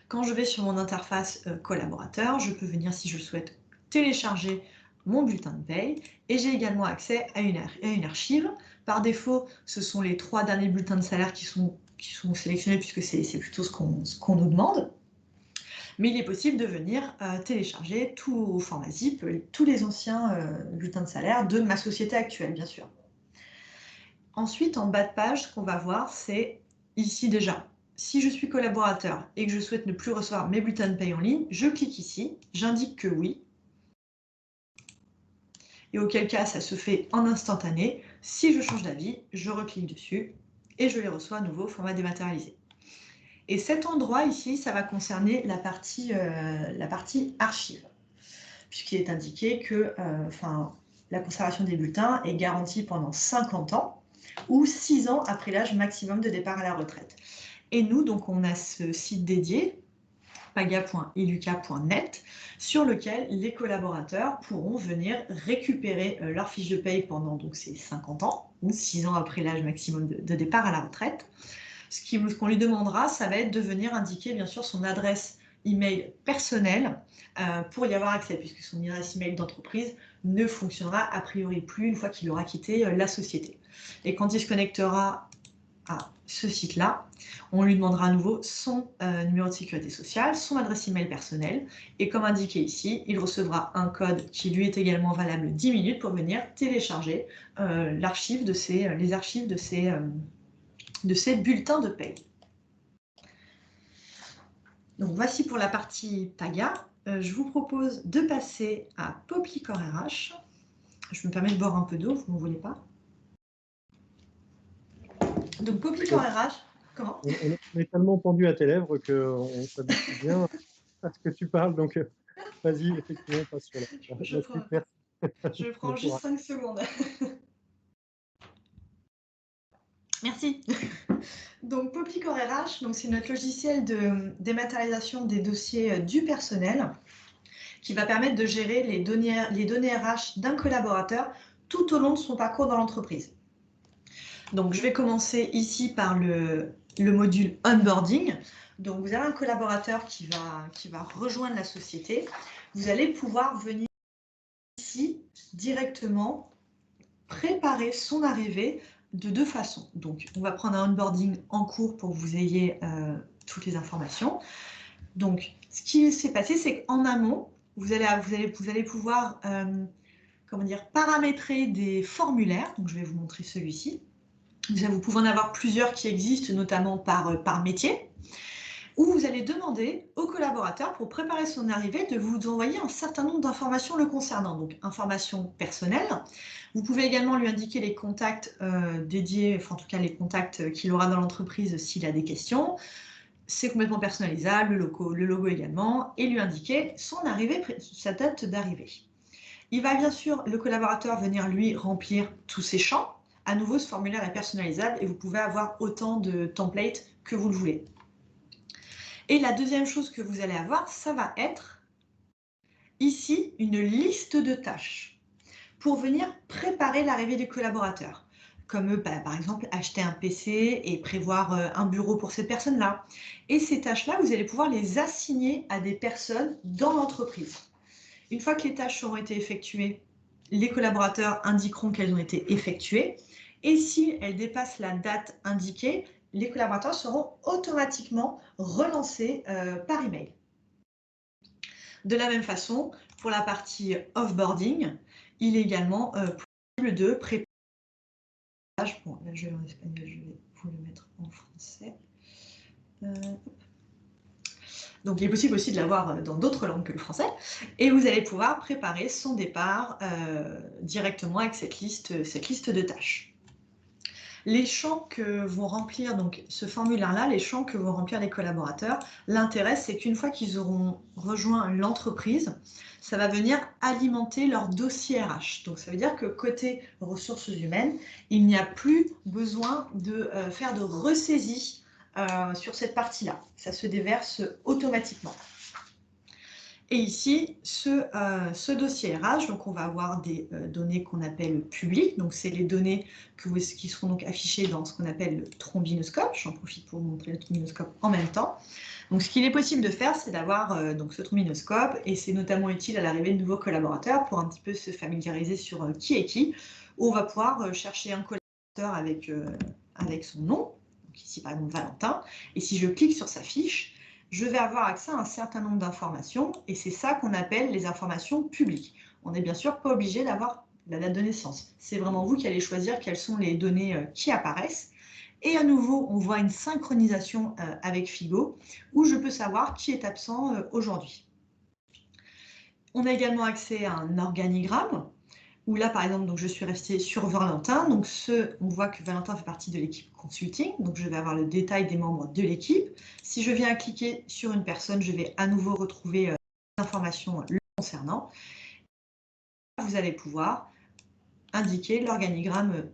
Quand je vais sur mon interface collaborateur, je peux venir, si je souhaite, télécharger mon bulletin de paye et j'ai également accès à une archive. Par défaut, ce sont les 3 derniers bulletins de salaire qui sont sélectionnés puisque c'est plutôt ce qu'on nous demande. Mais il est possible de venir télécharger tout au format zip, tous les anciens bulletins de salaire de ma société actuelle, bien sûr. Ensuite, en bas de page, ce qu'on va voir, c'est ici déjà, si je suis collaborateur et que je souhaite ne plus recevoir mes bulletins de paye en ligne, je clique ici, j'indique que oui. Et auquel cas, ça se fait en instantané. Si je change d'avis, je reclique dessus et je les reçois à nouveau au format dématérialisé. Et cet endroit ici, ça va concerner la partie archive, puisqu'il est indiqué que la conservation des bulletins est garantie pendant 50 ans ou 6 ans après l'âge maximum de départ à la retraite. Et nous, donc, on a ce site dédié, paga.iluka.net, sur lequel les collaborateurs pourront venir récupérer leur fiche de paye pendant donc, ces 50 ans ou 6 ans après l'âge maximum de départ à la retraite. Ce qu'on lui demandera, ça va être de venir indiquer bien sûr son adresse email personnelle pour y avoir accès, puisque son adresse email d'entreprise ne fonctionnera a priori plus une fois qu'il aura quitté la société. Et quand il se connectera à ce site-là, on lui demandera à nouveau son numéro de sécurité sociale, son adresse email personnelle, et comme indiqué ici, il recevra un code qui lui est également valable 10 minutes pour venir télécharger les archives de ces bulletins de paye. Donc voici pour la partie Paga. Je vous propose de passer à Poppycore RH. Je me permets de boire un peu d'eau, vous ne voulez pas? Donc Poppycore RH, comment? On est tellement pendu à tes lèvres qu'on s'habitue bien à ce que tu parles. Donc vas-y, effectivement, passe sur la suite. Merci. Je prends juste 5 secondes. Merci. Donc Poppycore RH, c'est notre logiciel de dématérialisation des dossiers du personnel qui va permettre de gérer les données RH d'un collaborateur tout au long de son parcours dans l'entreprise. Donc je vais commencer ici par le module onboarding. Donc vous avez un collaborateur qui va rejoindre la société. Vous allez pouvoir venir ici directement préparer son arrivée de 2 façons. Donc, on va prendre un onboarding en cours pour que vous ayez toutes les informations. Donc, ce qui s'est passé, c'est qu'en amont, vous allez pouvoir paramétrer des formulaires. Donc, je vais vous montrer celui-ci. Vous pouvez en avoir plusieurs qui existent, notamment par métier, où vous allez demander au collaborateur, pour préparer son arrivée, de vous envoyer un certain nombre d'informations le concernant. Donc, informations personnelles. Vous pouvez également lui indiquer les contacts dédiés, enfin en tout cas les contacts qu'il aura dans l'entreprise s'il a des questions. C'est complètement personnalisable, le logo également, et lui indiquer son arrivée, sa date d'arrivée. Il va bien sûr, le collaborateur, venir lui remplir tous ces champs. À nouveau, ce formulaire est personnalisable et vous pouvez avoir autant de templates que vous le voulez. Et la deuxième chose que vous allez avoir, ça va être ici une liste de tâches. pour venir préparer l'arrivée des collaborateurs, comme par exemple acheter un PC et prévoir un bureau pour cette personne-là. Et ces tâches-là, vous allez pouvoir les assigner à des personnes dans l'entreprise. Une fois que les tâches auront été effectuées, les collaborateurs indiqueront qu'elles ont été effectuées. Et si elles dépassent la date indiquée, les collaborateurs seront automatiquement relancés par email. De la même façon, pour la partie offboarding, il est également possible de préparer. Bon, là je l'ai en espagnol, je vais vous le mettre en français. Donc, il est possible aussi de l'avoir dans d'autres langues que le français. Et vous allez pouvoir préparer son départ directement avec cette liste de tâches. Les champs que vont remplir, donc ce formulaire-là, les champs que vont remplir les collaborateurs, l'intérêt, c'est qu'une fois qu'ils auront rejoint l'entreprise, ça va venir alimenter leur dossier RH. Donc, ça veut dire que côté ressources humaines, il n'y a plus besoin de faire de ressaisie sur cette partie-là. Ça se déverse automatiquement. Et ici, ce dossier RH, donc on va avoir des données qu'on appelle publiques. Donc, c'est les données qui seront donc affichées dans ce qu'on appelle le trombinoscope. J'en profite pour vous montrer le trombinoscope en même temps. Donc, ce qu'il est possible de faire, c'est d'avoir donc ce trombinoscope, et c'est notamment utile à l'arrivée de nouveaux collaborateurs pour un petit peu se familiariser sur qui est qui, où on va pouvoir chercher un collaborateur avec son nom, donc ici par exemple Valentin, et si je clique sur sa fiche, je vais avoir accès à un certain nombre d'informations, et c'est ça qu'on appelle les informations publiques. On n'est bien sûr pas obligé d'avoir la date de naissance. C'est vraiment vous qui allez choisir quelles sont les données qui apparaissent. Et à nouveau, on voit une synchronisation avec Figo, où je peux savoir qui est absent aujourd'hui. On a également accès à un organigramme, où là, par exemple, donc, je suis restée sur Valentin. Donc, on voit que Valentin fait partie de l'équipe consulting. Donc, je vais avoir le détail des membres de l'équipe. Si je viens cliquer sur une personne, je vais à nouveau retrouver les informations le concernant. Vous allez pouvoir indiquer l'organigramme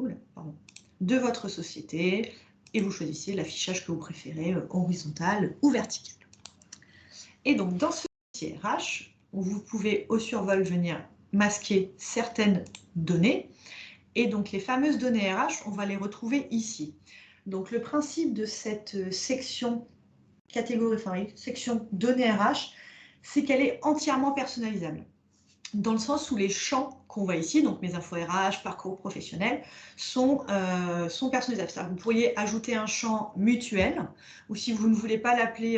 de votre société et vous choisissez l'affichage que vous préférez, horizontal ou vertical. Et donc, dans ce dossier RH, vous pouvez au survol venir masquer certaines données. Et donc, les fameuses données RH, on va les retrouver ici. Donc, le principe de cette section section données RH, c'est qu'elle est entièrement personnalisable. Dans le sens où les champs qu'on voit ici, donc mes infos RH, parcours professionnel, sont personnalisables. Vous pourriez ajouter un champ mutuel, ou si vous ne voulez pas l'appeler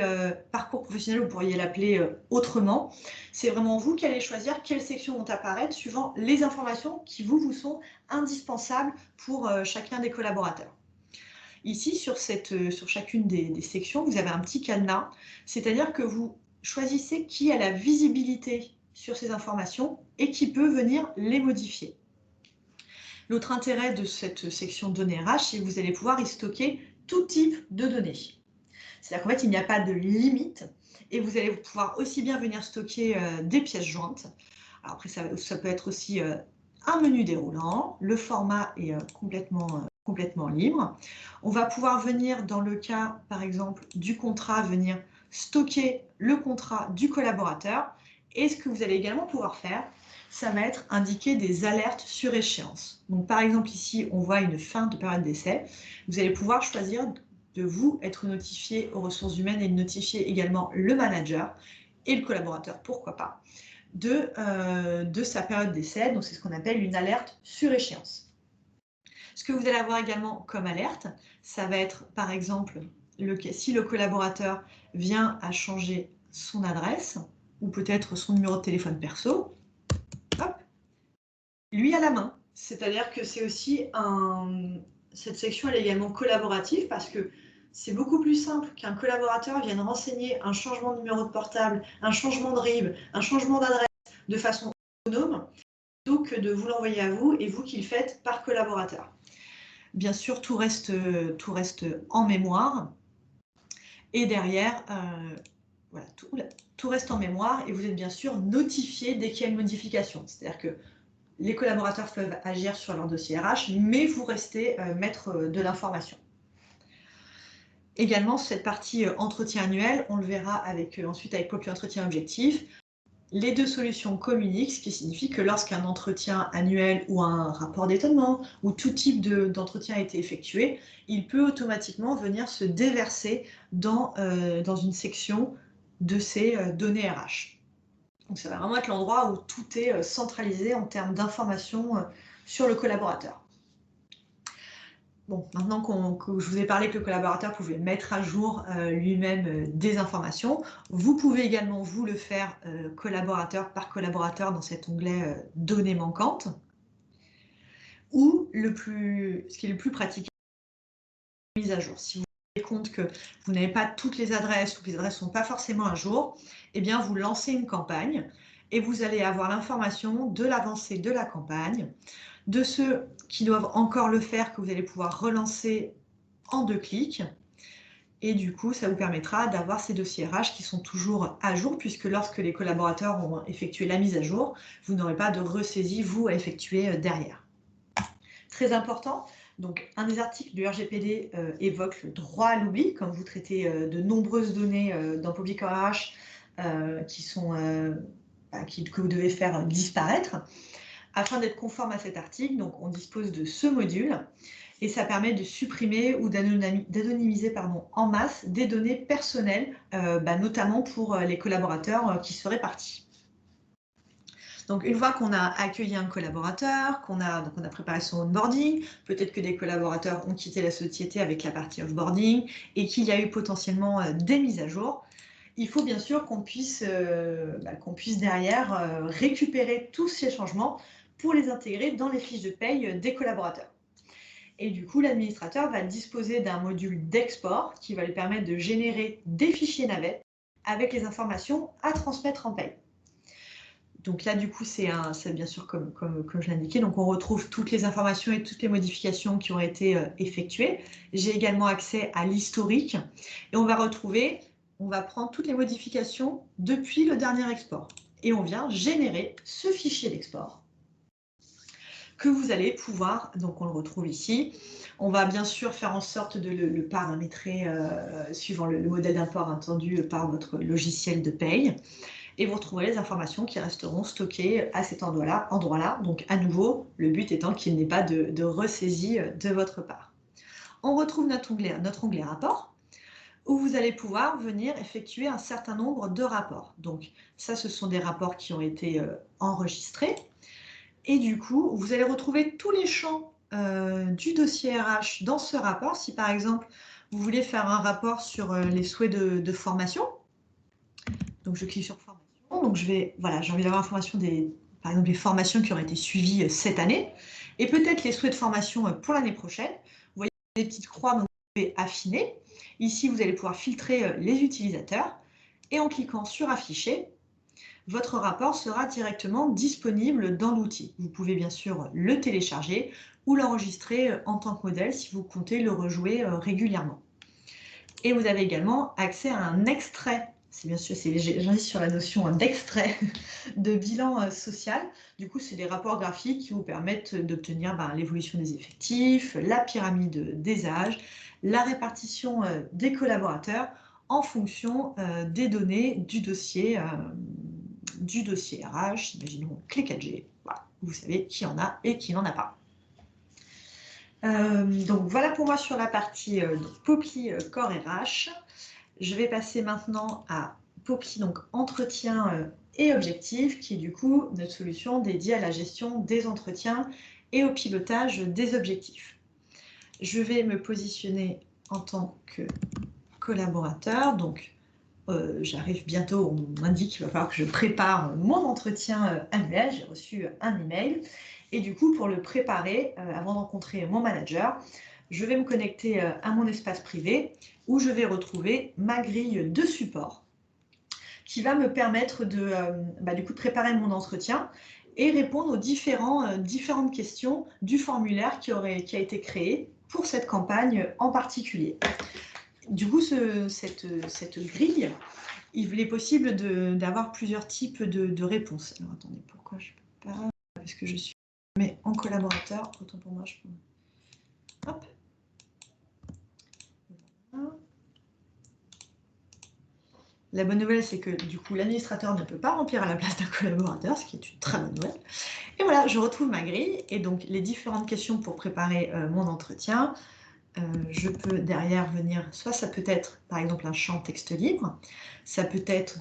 parcours professionnel, vous pourriez l'appeler autrement. C'est vraiment vous qui allez choisir quelles sections vont apparaître suivant les informations qui vous sont indispensables pour chacun des collaborateurs. Ici, sur chacune des sections, vous avez un petit cadenas, c'est-à-dire que vous choisissez qui a la visibilité sur ces informations et qui peut venir les modifier. L'autre intérêt de cette section données RH, c'est que vous allez pouvoir y stocker tout type de données. C'est-à-dire qu'en fait, il n'y a pas de limite et vous allez pouvoir aussi bien venir stocker des pièces jointes. Alors après, ça peut être aussi un menu déroulant. Le format est complètement libre. On va pouvoir venir, dans le cas, par exemple, du contrat, venir stocker le contrat du collaborateur. Et ce que vous allez également pouvoir faire, ça va être indiquer des alertes sur échéance. Donc, par exemple, ici, on voit une fin de période d'essai. Vous allez pouvoir choisir de vous être notifié aux ressources humaines et de notifier également le manager et le collaborateur, pourquoi pas, de sa période d'essai. Donc, c'est ce qu'on appelle une alerte sur échéance. Ce que vous allez avoir également comme alerte, ça va être, par exemple, si le collaborateur vient à changer son adresse, ou peut-être son numéro de téléphone perso, hop, lui à la main. C'est-à-dire que c'est aussi cette section, elle est également collaborative parce que c'est beaucoup plus simple qu'un collaborateur vienne renseigner un changement de numéro de portable, un changement de RIB, un changement d'adresse de façon autonome, plutôt que de vous l'envoyer à vous et vous qui le faites par collaborateur. Bien sûr, tout reste en mémoire. Et derrière, voilà, tout reste en mémoire et vous êtes bien sûr notifié dès qu'il y a une modification. C'est-à-dire que les collaborateurs peuvent agir sur leur dossier RH, mais vous restez maître de l'information. Également, cette partie entretien annuel, on le verra ensuite avec Poppy Entretien Objectif. les deux solutions communiquent, ce qui signifie que lorsqu'un entretien annuel ou un rapport d'étonnement ou tout type d'entretien a été effectué, il peut automatiquement venir se déverser dans une section de ces données RH. Donc ça va vraiment être l'endroit où tout est centralisé en termes d'informations sur le collaborateur. Bon, maintenant que je vous ai parlé que le collaborateur pouvait mettre à jour lui-même des informations, vous pouvez également vous le faire collaborateur par collaborateur dans cet onglet données manquantes, ou ce qui est le plus pratique, mise à jour. Si vous vous rendez compte que vous n'avez pas toutes les adresses ou que les adresses ne sont pas forcément à jour, eh bien vous lancez une campagne et vous allez avoir l'information de l'avancée de la campagne, de ceux qui doivent encore le faire, que vous allez pouvoir relancer en 2 clics. Et du coup, ça vous permettra d'avoir ces dossiers RH qui sont toujours à jour, puisque lorsque les collaborateurs ont effectué la mise à jour, vous n'aurez pas de ressaisie, vous, à effectuer derrière. Très important, donc un des articles du RGPD évoque le droit à l'oubli, quand vous traitez de nombreuses données dans Public RH que vous devez faire disparaître. Afin d'être conforme à cet article, donc on dispose de ce module et ça permet de supprimer ou d'anonymiser en masse des données personnelles, notamment pour les collaborateurs qui seraient partis. Donc une fois qu'on a accueilli un collaborateur, qu'on a préparé son onboarding, peut-être que des collaborateurs ont quitté la société avec la partie offboarding et qu'il y a eu potentiellement des mises à jour, il faut bien sûr qu'on puisse derrière récupérer tous ces changements pour les intégrer dans les fiches de paye des collaborateurs. Et du coup, l'administrateur va disposer d'un module d'export qui va lui permettre de générer des fichiers navettes avec les informations à transmettre en paye. Donc là, du coup, c'est bien sûr comme je l'indiquais, donc on retrouve toutes les informations et toutes les modifications qui ont été effectuées. J'ai également accès à l'historique et on va prendre toutes les modifications depuis le dernier export. Et on vient générer ce fichier d'export que vous allez pouvoir, donc on le retrouve ici. On va bien sûr faire en sorte de le paramétrer suivant le modèle d'import attendu par votre logiciel de paye. Et vous retrouverez les informations qui resteront stockées à cet endroit-là. Donc à nouveau, le but étant qu'il n'y ait pas de ressaisie de votre part. On retrouve notre onglet rapport, où vous allez pouvoir venir effectuer un certain nombre de rapports. Donc ça, ce sont des rapports qui ont été enregistrés. Et du coup, vous allez retrouver tous les champs du dossier RH dans ce rapport. Si par exemple, vous voulez faire un rapport sur les souhaits de formation, donc je clique sur formation. Donc j'ai envie d'avoir l'information par exemple, des formations qui auraient été suivies cette année, et peut-être les souhaits de formation pour l'année prochaine. Vous voyez des petites croix, donc vous pouvez affiner. Ici, vous allez pouvoir filtrer les utilisateurs, et en cliquant sur afficher, votre rapport sera directement disponible dans l'outil. Vous pouvez bien sûr le télécharger ou l'enregistrer en tant que modèle si vous comptez le rejouer régulièrement. Et vous avez également accès à un extrait. C'est bien sûr, j'insiste sur la notion d'extrait de bilan social. Du coup, c'est des rapports graphiques qui vous permettent d'obtenir l'évolution des effectifs, la pyramide des âges, la répartition des collaborateurs en fonction des données du dossier RH, imaginons clé 4G. Voilà, vous savez qui en a et qui n'en a pas. Donc voilà pour moi sur la partie Poppy Core RH. Je vais passer maintenant à Poppy, donc entretien et objectifs, qui est du coup notre solution dédiée à la gestion des entretiens et au pilotage des objectifs. Je vais me positionner en tant que collaborateur, donc j'arrive bientôt, on m'indique qu'il va falloir que je prépare mon entretien annuel, j'ai reçu un email, et du coup pour le préparer, avant de rencontrer mon manager, je vais me connecter à mon espace privé où je vais retrouver ma grille de support qui va me permettre du coup de préparer mon entretien et répondre aux différentes questions du formulaire qui a été créé pour cette campagne en particulier. Du coup, cette grille, il est possible d'avoir plusieurs types de réponses. Alors attendez, pourquoi je ne peux pas? Parce que je suis en collaborateur, autant pour moi, je peux... Hop. Voilà. La bonne nouvelle, c'est que du coup, l'administrateur ne peut pas remplir à la place d'un collaborateur, ce qui est une très bonne nouvelle. Et voilà, je retrouve ma grille et donc les différentes questions pour préparer mon entretien. Je peux derrière venir, soit ça peut être par exemple un champ texte libre, ça peut être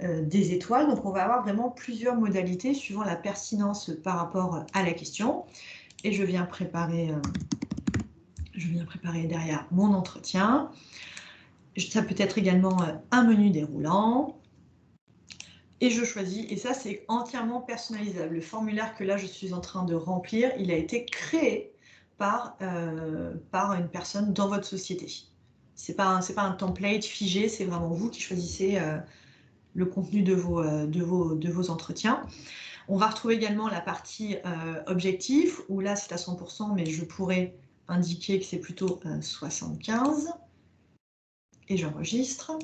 des étoiles, donc on va avoir vraiment plusieurs modalités suivant la pertinence par rapport à la question. Et je viens préparer derrière mon entretien. Ça peut être également un menu déroulant. Et je choisis, et ça c'est entièrement personnalisable. Le formulaire que là je suis en train de remplir, il a été créé par une personne dans votre société. C'est pas un template figé, c'est vraiment vous qui choisissez le contenu de vos entretiens. On va retrouver également la partie objectif, où là c'est à 100%, mais je pourrais indiquer que c'est plutôt 75. Et j'enregistre.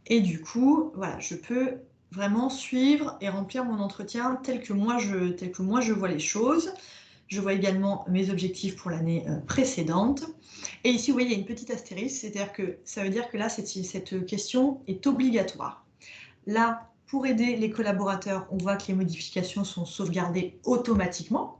Et du coup, voilà, je peux vraiment suivre et remplir mon entretien tel que moi je vois les choses. Je vois également mes objectifs pour l'année précédente. Et ici, vous voyez, il y a une petite astérisque, c'est-à-dire que ça veut dire que là, cette question est obligatoire. Là, pour aider les collaborateurs, on voit que les modifications sont sauvegardées automatiquement.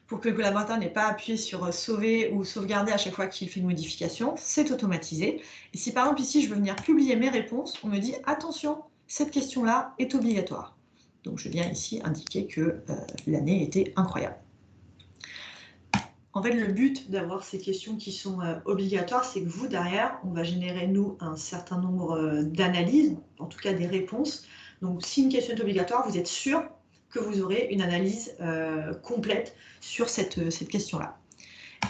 Pour que le collaborateur n'ait pas appuyé sur sauver ou sauvegarder à chaque fois qu'il fait une modification, c'est automatisé. Et si par exemple ici je veux venir publier mes réponses, on me dit attention, cette question-là est obligatoire. Donc je viens ici indiquer que l'année était incroyable. En fait, le but d'avoir ces questions qui sont obligatoires, c'est que vous, derrière, on va générer, nous, un certain nombre d'analyses, en tout cas des réponses. Donc, si une question est obligatoire, vous êtes sûr que vous aurez une analyse complète sur cette question-là.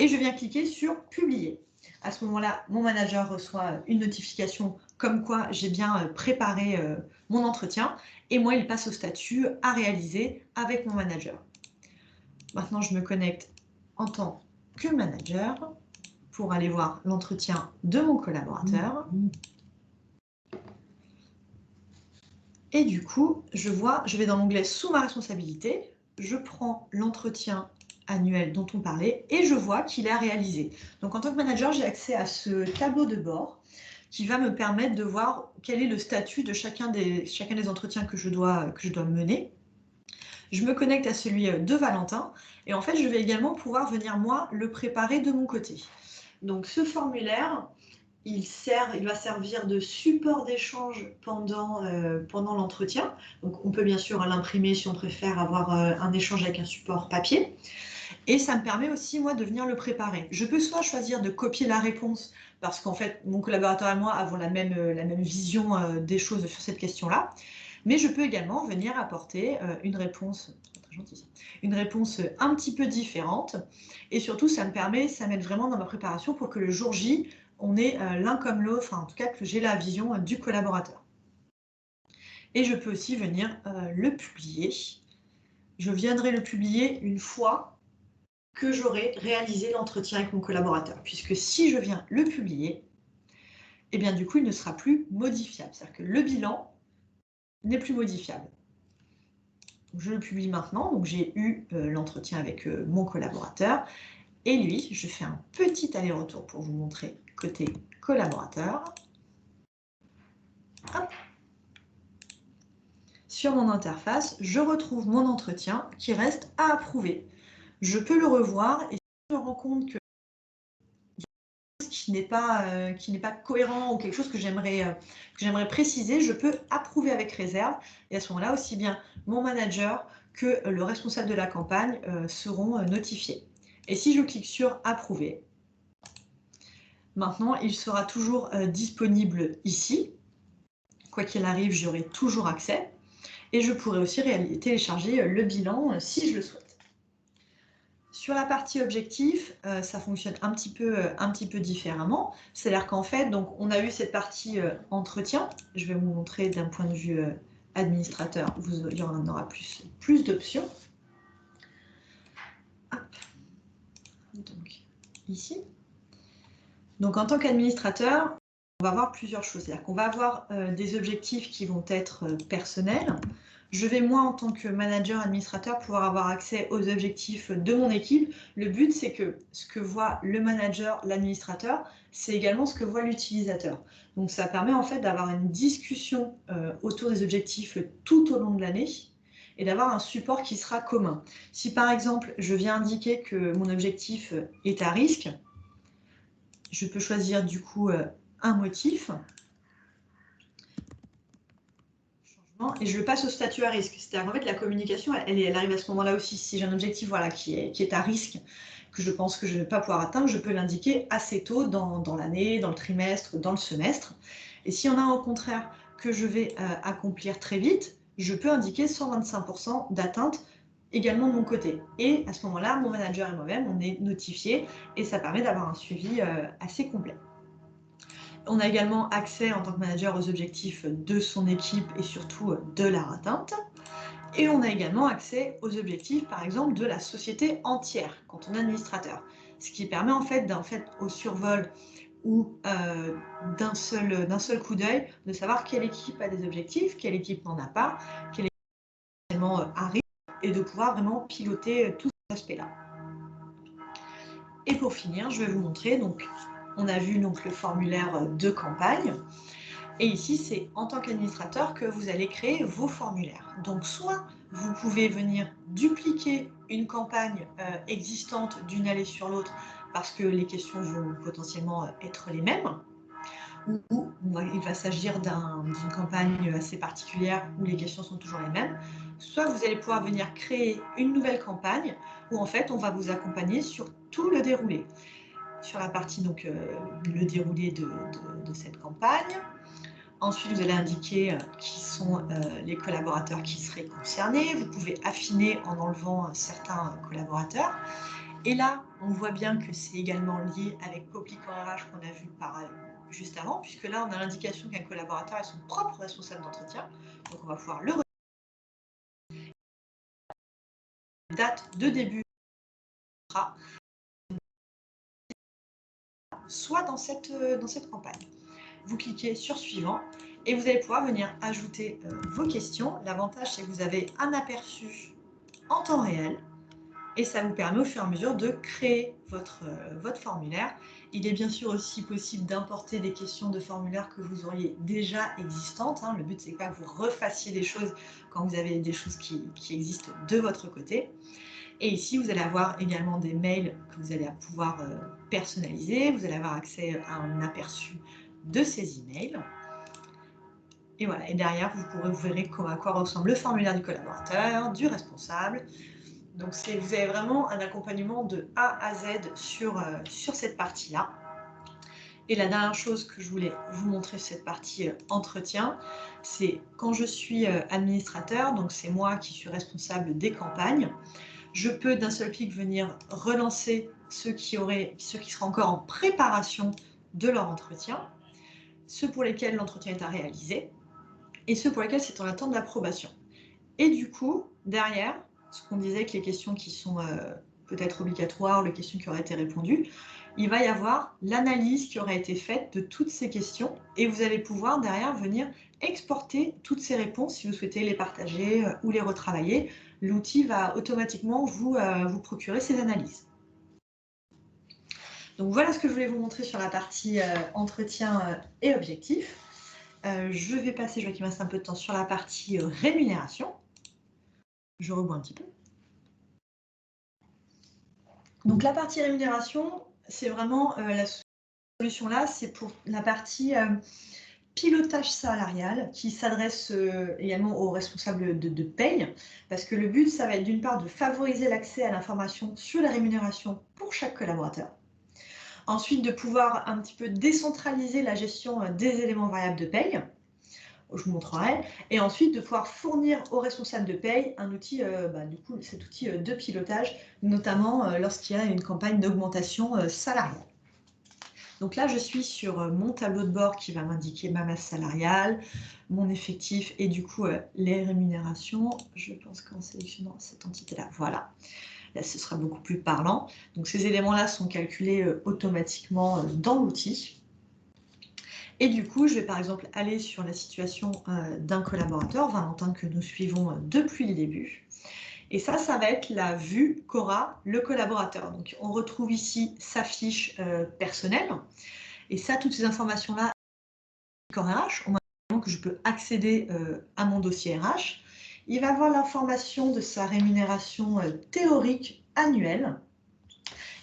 Et je viens cliquer sur « Publier ». À ce moment-là, mon manager reçoit une notification comme quoi j'ai bien préparé mon entretien et moi, il passe au statut « À réaliser » avec mon manager. Maintenant, je me connecte en tant que manager pour aller voir l'entretien de mon collaborateur. Et du coup, je vais dans l'onglet « Sous ma responsabilité », je prends l'entretien annuel dont on parlait et je vois qu'il est réalisé. Donc en tant que manager, j'ai accès à ce tableau de bord qui va me permettre de voir quel est le statut de chacun des entretiens que je dois mener. Je me connecte à celui de Valentin et en fait, je vais également pouvoir venir, moi, le préparer de mon côté. Donc ce formulaire, il va servir de support d'échange pendant l'entretien. Donc on peut bien sûr l'imprimer si on préfère avoir un échange avec un support papier. Et ça me permet aussi, moi, de venir le préparer. Je peux soit choisir de copier la réponse, parce qu'en fait, mon collaborateur et moi avons la même vision des choses sur cette question-là. Mais je peux également venir apporter une réponse, très gentille, une réponse un petit peu différente. Et surtout, ça m'aide vraiment dans ma préparation pour que le jour J, on ait l'un comme l'autre, enfin, en tout cas, que j'ai la vision du collaborateur. Et je peux aussi venir le publier. Je viendrai le publier une fois que j'aurai réalisé l'entretien avec mon collaborateur. Puisque si je viens le publier, eh bien du coup, il ne sera plus modifiable. C'est-à-dire que le bilan n'est plus modifiable. Donc, je le publie maintenant. Donc j'ai eu l'entretien avec mon collaborateur. Et lui, je fais un petit aller-retour pour vous montrer côté collaborateur. Hop. Sur mon interface, je retrouve mon entretien qui reste à approuver. Je peux le revoir et si je me rends compte que qui n'est pas cohérent ou quelque chose que j'aimerais préciser, je peux approuver avec réserve. Et à ce moment-là, aussi bien mon manager que le responsable de la campagne seront notifiés. Et si je clique sur « Approuver », maintenant, il sera toujours disponible ici. Quoi qu'il arrive, j'aurai toujours accès. Et je pourrai aussi télécharger le bilan si je le souhaite. Sur la partie objectif, ça fonctionne un petit peu différemment. C'est-à-dire qu'en fait, donc, on a eu cette partie entretien. Je vais vous montrer d'un point de vue administrateur. Il y en aura plus d'options. Donc, ici. Donc, en tant qu'administrateur, on va avoir plusieurs choses. C'est-à-dire qu'on va avoir des objectifs qui vont être personnels. Je vais, moi, en tant que manager administrateur, pouvoir avoir accès aux objectifs de mon équipe. Le but, c'est que ce que voit le manager, l'administrateur, c'est également ce que voit l'utilisateur. Donc, ça permet en fait d'avoir une discussion autour des objectifs tout au long de l'année et d'avoir un support qui sera commun. Si, par exemple, je viens indiquer que mon objectif est à risque, je peux choisir du coup un motif. Et je le passe au statut à risque. C'est-à-dire qu'en fait, la communication, elle arrive à ce moment-là aussi. Si j'ai un objectif voilà, qui est à risque, que je pense que je ne vais pas pouvoir atteindre, je peux l'indiquer assez tôt dans l'année, dans le trimestre, dans le semestre. Et s'il y en a au contraire que je vais accomplir très vite, je peux indiquer 125% d'atteinte également de mon côté. Et à ce moment-là, mon manager et moi-même, on est notifiés et ça permet d'avoir un suivi assez complet. On a également accès en tant que manager aux objectifs de son équipe et surtout de leur atteinte. Et on a également accès aux objectifs, par exemple, de la société entière quand on est administrateur. Ce qui permet en fait au survol ou d'un seul coup d'œil de savoir quelle équipe a des objectifs, quelle équipe n'en a pas, quelle équipe également arrive et de pouvoir vraiment piloter tous ces aspects-là. Et pour finir, je vais vous montrer, donc, on a vu donc, le formulaire de campagne. Et ici, c'est en tant qu'administrateur que vous allez créer vos formulaires. Donc, soit vous pouvez venir dupliquer une campagne existante d'une allée sur l'autre parce que les questions vont potentiellement être les mêmes, ou il va s'agir d'une campagne assez particulière où les questions sont toujours les mêmes, soit vous allez pouvoir venir créer une nouvelle campagne où en fait on va vous accompagner sur tout le déroulé. Sur la partie donc le déroulé de cette campagne. Ensuite, vous allez indiquer qui sont les collaborateurs qui seraient concernés. Vous pouvez affiner en enlevant certains collaborateurs. Et là, on voit bien que c'est également lié avec Poppy.RH qu'on a vu juste avant, puisque là, on a l'indication qu'un collaborateur est son propre responsable d'entretien. Donc, on va pouvoir le retrouver. Date de début soit dans cette campagne. Vous cliquez sur suivant et vous allez pouvoir venir ajouter vos questions. L'avantage, c'est que vous avez un aperçu en temps réel et ça vous permet au fur et à mesure de créer votre formulaire. Il est bien sûr aussi possible d'importer des questions de formulaire que vous auriez déjà existantes. Le but, c'est pas que vous refassiez des choses quand vous avez des choses qui existent de votre côté. Et ici, vous allez avoir également des mails que vous allez pouvoir personnaliser. Vous allez avoir accès à un aperçu de ces emails. Et voilà. Et derrière, vous verrez à quoi ressemble le formulaire du collaborateur, du responsable. Donc, vous avez vraiment un accompagnement de A à Z sur cette partie-là. Et la dernière chose que je voulais vous montrer sur cette partie entretien, c'est quand je suis administrateur, donc c'est moi qui suis responsable des campagnes, je peux d'un seul clic venir relancer ceux qui seraient encore en préparation de leur entretien, ceux pour lesquels l'entretien est à réaliser et ceux pour lesquels c'est en attente d'approbation. Et du coup, derrière, ce qu'on disait que les questions qui sont peut-être obligatoires, les questions qui auraient été répondues, il va y avoir l'analyse qui aurait été faite de toutes ces questions et vous allez pouvoir derrière venir exporter toutes ces réponses si vous souhaitez les partager ou les retravailler. L'outil va automatiquement vous procurer ces analyses. Donc voilà ce que je voulais vous montrer sur la partie entretien et objectif. Je vais passer, je vois qu'il me reste un peu de temps, sur la partie rémunération. Je rebois un petit peu. Donc la partie rémunération, c'est vraiment la solution là, c'est pour la partie pilotage salarial qui s'adresse également aux responsables de paye, parce que le but, ça va être d'une part de favoriser l'accès à l'information sur la rémunération pour chaque collaborateur. Ensuite, de pouvoir un petit peu décentraliser la gestion des éléments variables de paye. Je vous montrerai. Et ensuite, de pouvoir fournir aux responsables de paye un outil, du coup, cet outil de pilotage, notamment lorsqu'il y a une campagne d'augmentation salariale. Donc là, je suis sur mon tableau de bord qui va m'indiquer ma masse salariale, mon effectif et du coup les rémunérations. Je pense qu'en sélectionnant cette entité-là, voilà. Là, ce sera beaucoup plus parlant. Donc ces éléments-là sont calculés automatiquement dans l'outil. Et du coup, je vais par exemple aller sur la situation d'un collaborateur, Valentin, que nous suivons depuis le début. Et ça va être la vue qu'aura le collaborateur. Donc, on retrouve ici sa fiche personnelle. Et ça, toutes ces informations-là, en RH, au moment que je peux accéder à mon dossier RH, il va avoir l'information de sa rémunération théorique annuelle.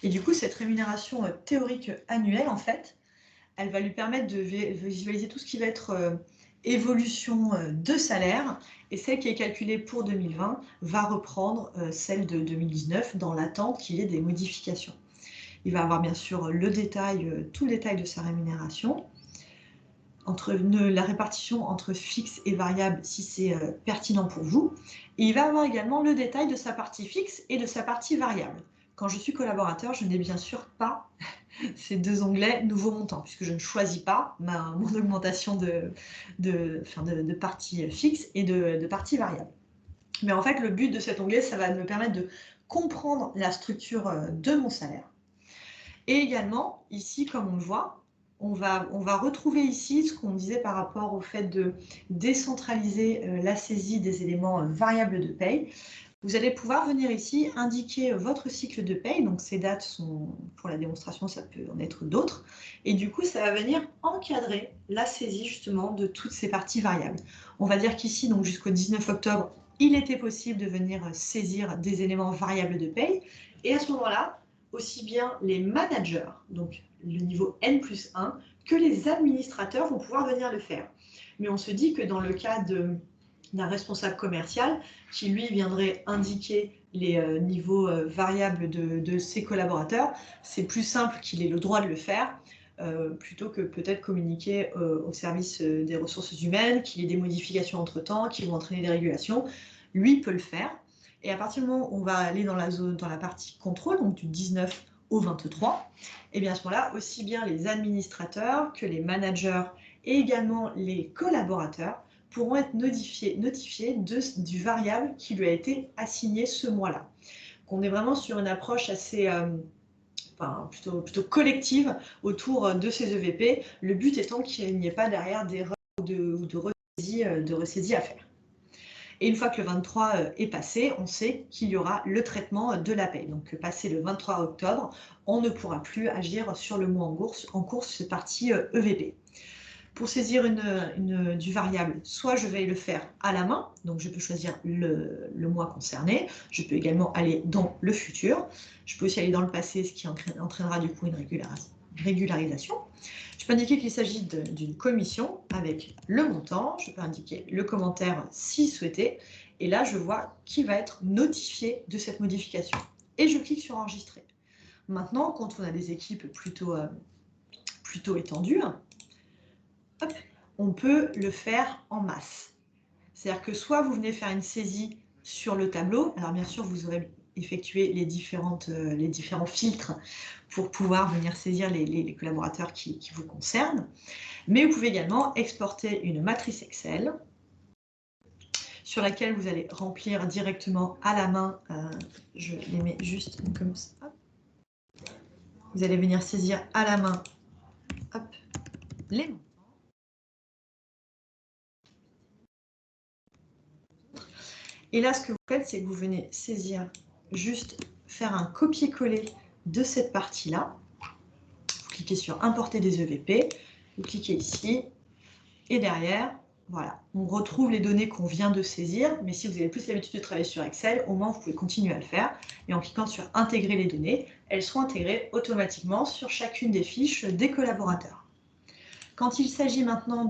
Et du coup, cette rémunération théorique annuelle, en fait, elle va lui permettre de visualiser tout ce qui va être évolution de salaire, et celle qui est calculée pour 2020 va reprendre celle de 2019 dans l'attente qu'il y ait des modifications. Il va avoir bien sûr le détail, tout le détail de sa rémunération, la répartition entre fixe et variable si c'est pertinent pour vous. Et il va avoir également le détail de sa partie fixe et de sa partie variable. Quand je suis collaborateur, je n'ai bien sûr pas ces deux onglets nouveau montant, puisque je ne choisis pas mon augmentation de partie fixe et de partie variable. Mais en fait, le but de cet onglet, ça va me permettre de comprendre la structure de mon salaire. Et également, ici, comme on le voit, on va retrouver ici ce qu'on disait par rapport au fait de décentraliser la saisie des éléments variables de paye. Vous allez pouvoir venir ici indiquer votre cycle de paye. Donc, ces dates sont, pour la démonstration, ça peut en être d'autres. Et du coup, ça va venir encadrer la saisie justement de toutes ces parties variables. On va dire qu'ici, donc jusqu'au 19 octobre, il était possible de venir saisir des éléments variables de paye. Et à ce moment-là, aussi bien les managers, donc le niveau N+1, que les administrateurs vont pouvoir venir le faire. Mais on se dit que dans le cas d'un responsable commercial qui, lui, viendrait indiquer les niveaux variables de ses collaborateurs, c'est plus simple qu'il ait le droit de le faire, plutôt que peut-être communiquer au service des ressources humaines, qu'il y ait des modifications entre-temps, qui vont entraîner des régulations. Lui peut le faire. Et à partir du moment où on va aller dans la partie contrôle, donc du 19 au 23, et bien à ce moment-là, aussi bien les administrateurs que les managers et également les collaborateurs pourront être notifiés du variable qui lui a été assigné ce mois-là. On est vraiment sur une approche assez plutôt collective autour de ces EVP, le but étant qu'il n'y ait pas derrière d'erreurs ou de ressaisie à faire. Et une fois que le 23 est passé, on sait qu'il y aura le traitement de la paye. Donc, passé le 23 octobre, on ne pourra plus agir sur le mois en cours, cette partie EVP. Pour saisir du variable, soit je vais le faire à la main, donc je peux choisir le mois concerné. Je peux également aller dans le futur. Je peux aussi aller dans le passé, ce qui entraînera du coup une régularisation. Je peux indiquer qu'il s'agit d'une commission avec le montant. Je peux indiquer le commentaire si souhaité. Et là, je vois qui va être notifié de cette modification. Et je clique sur enregistrer. Maintenant, quand on a des équipes plutôt étendues, hop, on peut le faire en masse. C'est-à-dire que soit vous venez faire une saisie sur le tableau, alors bien sûr vous aurez effectué les différents filtres pour pouvoir venir saisir les collaborateurs qui vous concernent, mais vous pouvez également exporter une matrice Excel sur laquelle vous allez remplir directement à la main, je les mets juste comme ça, vous allez venir saisir à la main hop, les montants. Et là, ce que vous faites, c'est que vous venez saisir, juste faire un copier-coller de cette partie-là. Vous cliquez sur Importer des EVP, vous cliquez ici, et derrière, voilà, on retrouve les données qu'on vient de saisir, mais si vous avez plus l'habitude de travailler sur Excel, au moins vous pouvez continuer à le faire. Et en cliquant sur Intégrer les données, elles seront intégrées automatiquement sur chacune des fiches des collaborateurs. Quand il s'agit maintenant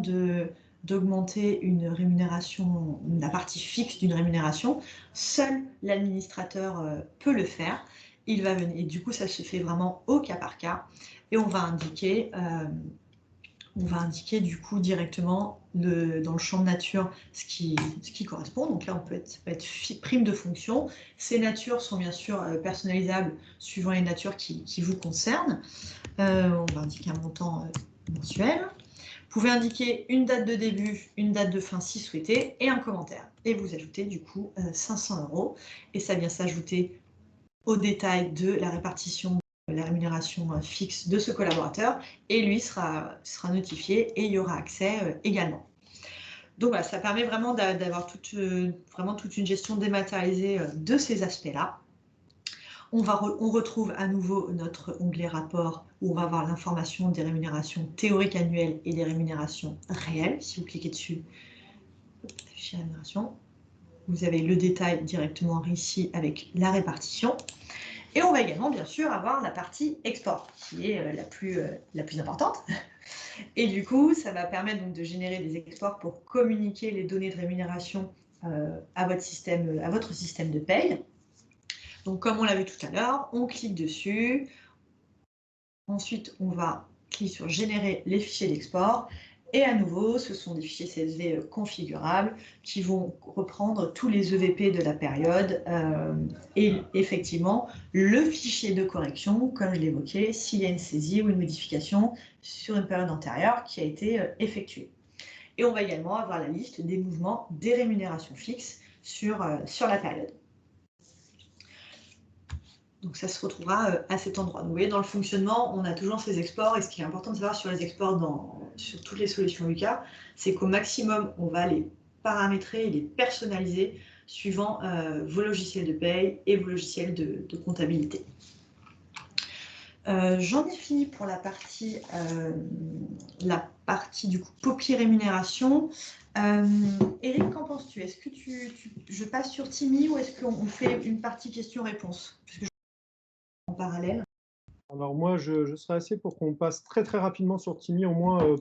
d'augmenter une rémunération, la partie fixe d'une rémunération, seul l'administrateur peut le faire. Il va venir, et du coup, ça se fait vraiment au cas par cas, et on va indiquer du coup directement dans le champ de nature ce qui correspond. Donc là, ça peut être prime de fonction. Ces natures sont bien sûr personnalisables suivant les natures qui vous concernent. On va indiquer un montant mensuel. Vous pouvez indiquer une date de début, une date de fin si souhaité et un commentaire. Et vous ajoutez du coup 500 €. Et ça vient s'ajouter au détail de la répartition la rémunération fixe de ce collaborateur et lui sera notifié et il y aura accès également. Donc voilà, ça permet vraiment d'avoir vraiment toute une gestion dématérialisée de ces aspects-là. On retrouve à nouveau notre onglet rapport où on va avoir l'information des rémunérations théoriques annuelles et des rémunérations réelles. Si vous cliquez dessus, afficher rémunération, vous avez le détail directement ici avec la répartition. Et on va également, bien sûr, avoir la partie export, qui est la plus importante. Et du coup, ça va permettre donc de générer des exports pour communiquer les données de rémunération à votre système de paye. Donc, comme on l'a vu tout à l'heure, on clique dessus. Ensuite, on va cliquer sur « Générer les fichiers d'export ». Et à nouveau, ce sont des fichiers CSV configurables qui vont reprendre tous les EVP de la période et effectivement le fichier de correction, comme je l'évoquais, s'il y a une saisie ou une modification sur une période antérieure qui a été effectuée. Et on va également avoir la liste des mouvements des rémunérations fixes sur la période. Donc ça se retrouvera à cet endroit. Donc, vous voyez, dans le fonctionnement, on a toujours ces exports. Et ce qui est important de savoir sur les exports sur toutes les solutions UCA, c'est qu'au maximum, on va les paramétrer et les personnaliser suivant vos logiciels de paye et vos logiciels de comptabilité. J'en ai fini pour la partie du coup Poppy rémunération. Eric, qu'en penses-tu? Est-ce que je passe sur Timmy ou est-ce qu'on fait une partie questions-réponses en parallèle? Alors moi, je serais assez pour qu'on passe très très rapidement sur Timmy, au moins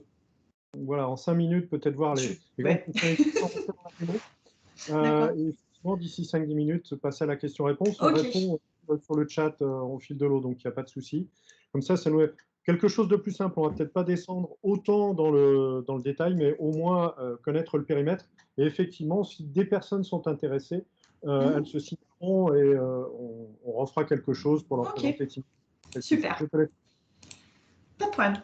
voilà, en 5 minutes, peut-être voir les grandes fonctionnalités sans rentrer dans la démo. Et effectivement, d'ici 5-10 minutes, passer à la question-réponse. On répond sur le chat au fil de l'eau, donc il n'y a pas de souci. Comme ça nous est quelque chose de plus simple. On ne va peut-être pas descendre autant dans le détail, mais au moins connaître le périmètre. Et effectivement, si des personnes sont intéressées, elles se signeront et on refera quelque chose pour leur présenter Timmy. Super. Pas de problème.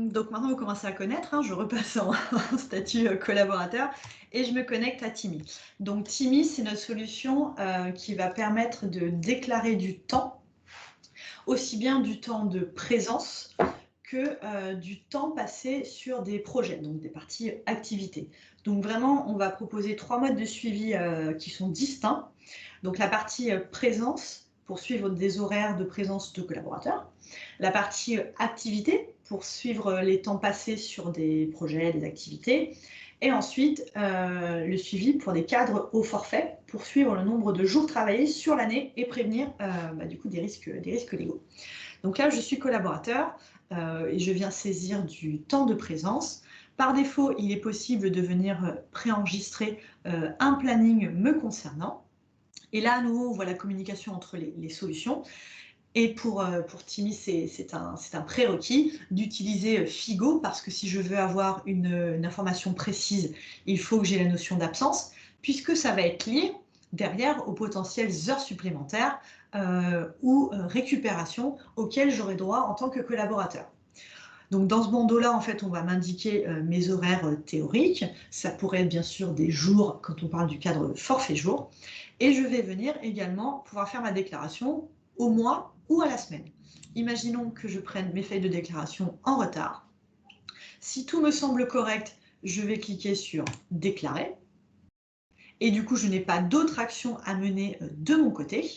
Donc maintenant, vous commencez à connaître. Je repasse en statut collaborateur et je me connecte à Timmy. Donc Timmy, c'est notre solution qui va permettre de déclarer du temps, aussi bien du temps de présence que du temps passé sur des projets, donc des parties activités. Donc vraiment, on va proposer 3 modes de suivi qui sont distincts. Donc la partie présence, pour suivre des horaires de présence de collaborateurs. La partie activité, pour suivre les temps passés sur des projets, des activités. Et ensuite, le suivi pour des cadres au forfait, pour suivre le nombre de jours travaillés sur l'année et prévenir du coup des risques légaux. Donc là, je suis collaborateur et je viens saisir du temps de présence. Par défaut, il est possible de venir préenregistrer un planning me concernant. Et là, à nouveau, on voit la communication entre les solutions. Et pour Timmy, c'est un prérequis d'utiliser Figo, parce que si je veux avoir une information précise, il faut que j'ai la notion d'absence, puisque ça va être lié derrière aux potentielles heures supplémentaires ou récupération auxquelles j'aurai droit en tant que collaborateur. Donc dans ce bandeau-là, en fait, on va m'indiquer mes horaires théoriques. Ça pourrait être bien sûr des jours quand on parle du cadre forfait jour. Et je vais venir également pouvoir faire ma déclaration au mois ou à la semaine. Imaginons que je prenne mes feuilles de déclaration en retard. Si tout me semble correct, je vais cliquer sur « Déclarer ». Et du coup, je n'ai pas d'autres actions à mener de mon côté.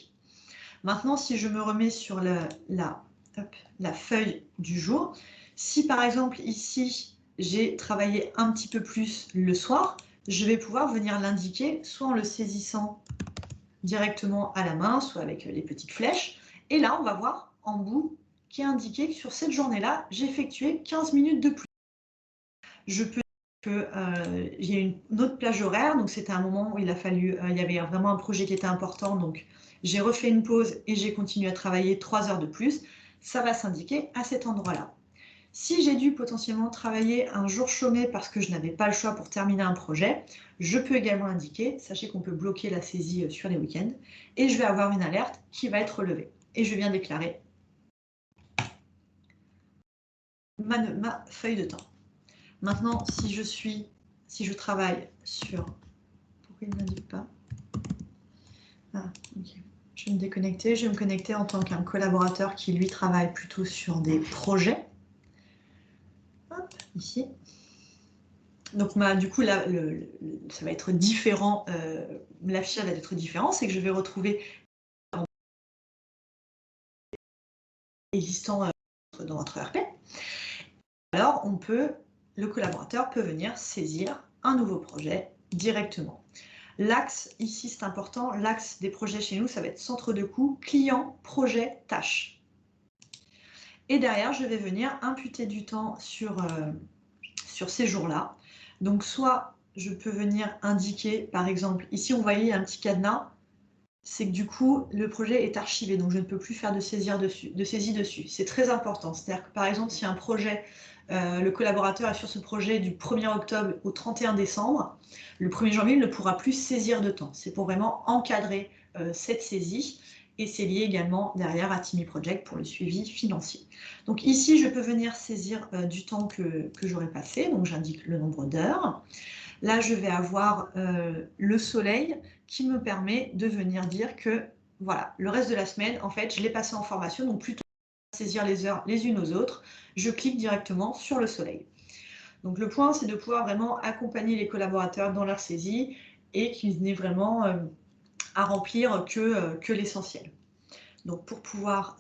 Maintenant, si je me remets sur la feuille du jour, si par exemple ici, j'ai travaillé un petit peu plus le soir, je vais pouvoir venir l'indiquer soit en le saisissant directement à la main, soit avec les petites flèches. Et là, on va voir en bout qui est indiqué que sur cette journée-là, j'ai effectué 15 minutes de plus. Je peux dire qu'il y a une autre plage horaire, donc c'était un moment où il y avait vraiment un projet qui était important, donc j'ai refait une pause et j'ai continué à travailler 3 heures de plus. Ça va s'indiquer à cet endroit-là. Si j'ai dû potentiellement travailler un jour chômé parce que je n'avais pas le choix pour terminer un projet, je peux également indiquer, sachez qu'on peut bloquer la saisie sur les week-ends, et je vais avoir une alerte qui va être relevée. Et je viens déclarer ma feuille de temps. Maintenant, si je travaille sur... Pourquoi il ne m'indique pas? Ah, ok. Je vais me déconnecter. Je vais me connecter en tant qu'un collaborateur qui, lui, travaille plutôt sur des projets. Hop, ici. Donc, du coup, là, ça va être différent. L'affichage va être différent. C'est que je vais retrouver existant dans votre ERP. Alors, le collaborateur peut venir saisir un nouveau projet directement. L'axe, ici, c'est important, l'axe des projets chez nous, ça va être centre de coût, client, projet, tâche. Et derrière, je vais venir imputer du temps sur ces jours-là. Donc, soit je peux venir indiquer, par exemple, ici, on voyait un petit cadenas, c'est que du coup, le projet est archivé, donc je ne peux plus faire de saisie dessus. C'est très important. C'est-à-dire que, par exemple, si un projet, le collaborateur est sur ce projet du 1er octobre au 31 décembre, le 1er janvier, il ne pourra plus saisir de temps. C'est pour vraiment encadrer cette saisie. Et c'est lié également derrière à Timmy Project pour le suivi financier. Donc ici, je peux venir saisir du temps que j'aurais passé. Donc j'indique le nombre d'heures. Là, je vais avoir le soleil qui me permet de venir dire que voilà, le reste de la semaine, en fait, je l'ai passé en formation. Donc plutôt que de saisir les heures les unes aux autres, je clique directement sur le soleil. Donc le point, c'est de pouvoir vraiment accompagner les collaborateurs dans leur saisie et qu'ils n'aient vraiment à remplir que l'essentiel. Donc pour pouvoir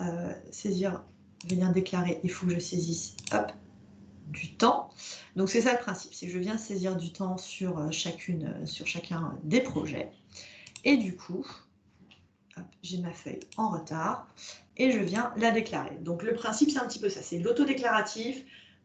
saisir, venir déclarer, il faut que je saisisse du temps. Donc c'est ça le principe, c'est que je viens saisir du temps sur chacun des projets. Et du coup, j'ai ma feuille en retard et je viens la déclarer. Donc le principe, c'est un petit peu ça, c'est l'autodéclaratif.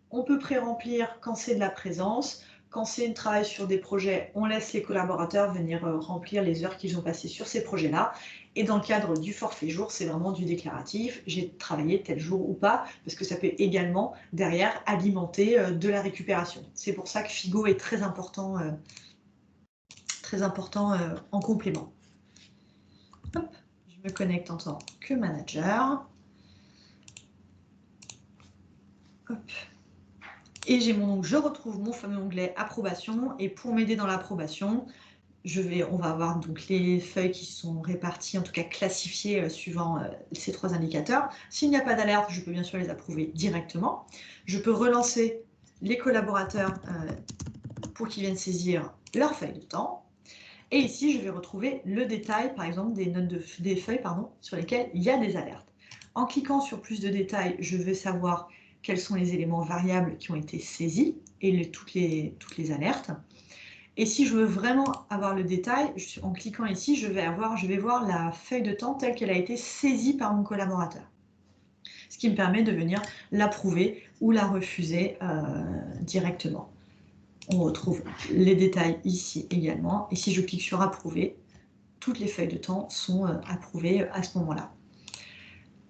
On peut pré-remplir quand c'est de la présence. Quand c'est un travail sur des projets, on laisse les collaborateurs venir remplir les heures qu'ils ont passées sur ces projets-là. Et dans le cadre du forfait jour, c'est vraiment du déclaratif. J'ai travaillé tel jour ou pas, parce que ça peut également, derrière, alimenter de la récupération. C'est pour ça que Figo est très important en complément. Hop, je me connecte en tant que manager. Hop. Et je retrouve mon fameux onglet approbation. Et pour m'aider dans l'approbation, on va avoir donc les feuilles qui sont réparties, en tout cas classifiées suivant ces 3 indicateurs. S'il n'y a pas d'alerte, je peux bien sûr les approuver directement. Je peux relancer les collaborateurs pour qu'ils viennent saisir leur feuille de temps. Et ici, je vais retrouver le détail, par exemple, des feuilles sur lesquelles il y a des alertes. En cliquant sur plus de détails, je vais savoir quels sont les éléments variables qui ont été saisis et toutes les alertes. Et si je veux vraiment avoir le détail, en cliquant ici, je vais voir la feuille de temps telle qu'elle a été saisie par mon collaborateur. Ce qui me permet de venir l'approuver ou la refuser directement. On retrouve les détails ici également. Et si je clique sur approuver, toutes les feuilles de temps sont approuvées à ce moment-là.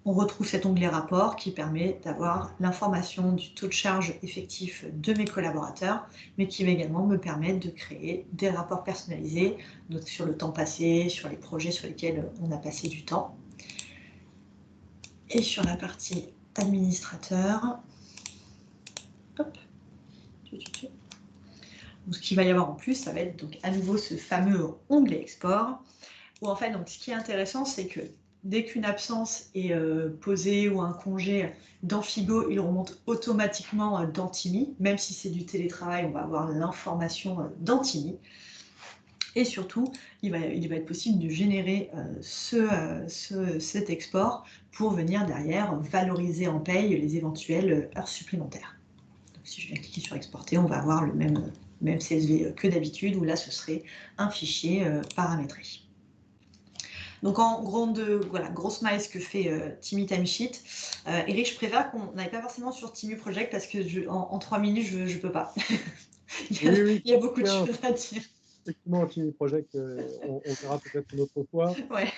On retrouve cet onglet rapport qui permet d'avoir l'information du taux de charge effectif de mes collaborateurs, mais qui va également me permettre de créer des rapports personnalisés donc sur le temps passé, sur les projets sur lesquels on a passé du temps. Et sur la partie administrateur, hop, donc, ce qu'il va y avoir en plus, ça va être donc à nouveau ce fameux onglet export, où en fait, donc, ce qui est intéressant, c'est que dès qu'une absence est posée ou un congé dans Figo, il remonte automatiquement dans Timmy. Même si c'est du télétravail, on va avoir l'information dans Timmy. Et surtout, il va être possible de générer cet export pour venir derrière valoriser en paye les éventuelles heures supplémentaires. Donc, si je viens cliquer sur exporter, on va avoir le même CSV que d'habitude, où là, ce serait un fichier paramétré. Donc en grosse maille, ce que fait Timmy Timesheet. Eric, je préfère qu'on n'aille pas forcément sur Timmy Project parce que en 3 minutes, je ne peux pas. il y a beaucoup de choses à dire. Effectivement, Timmy Project, on verra peut-être une autre fois. Ouais.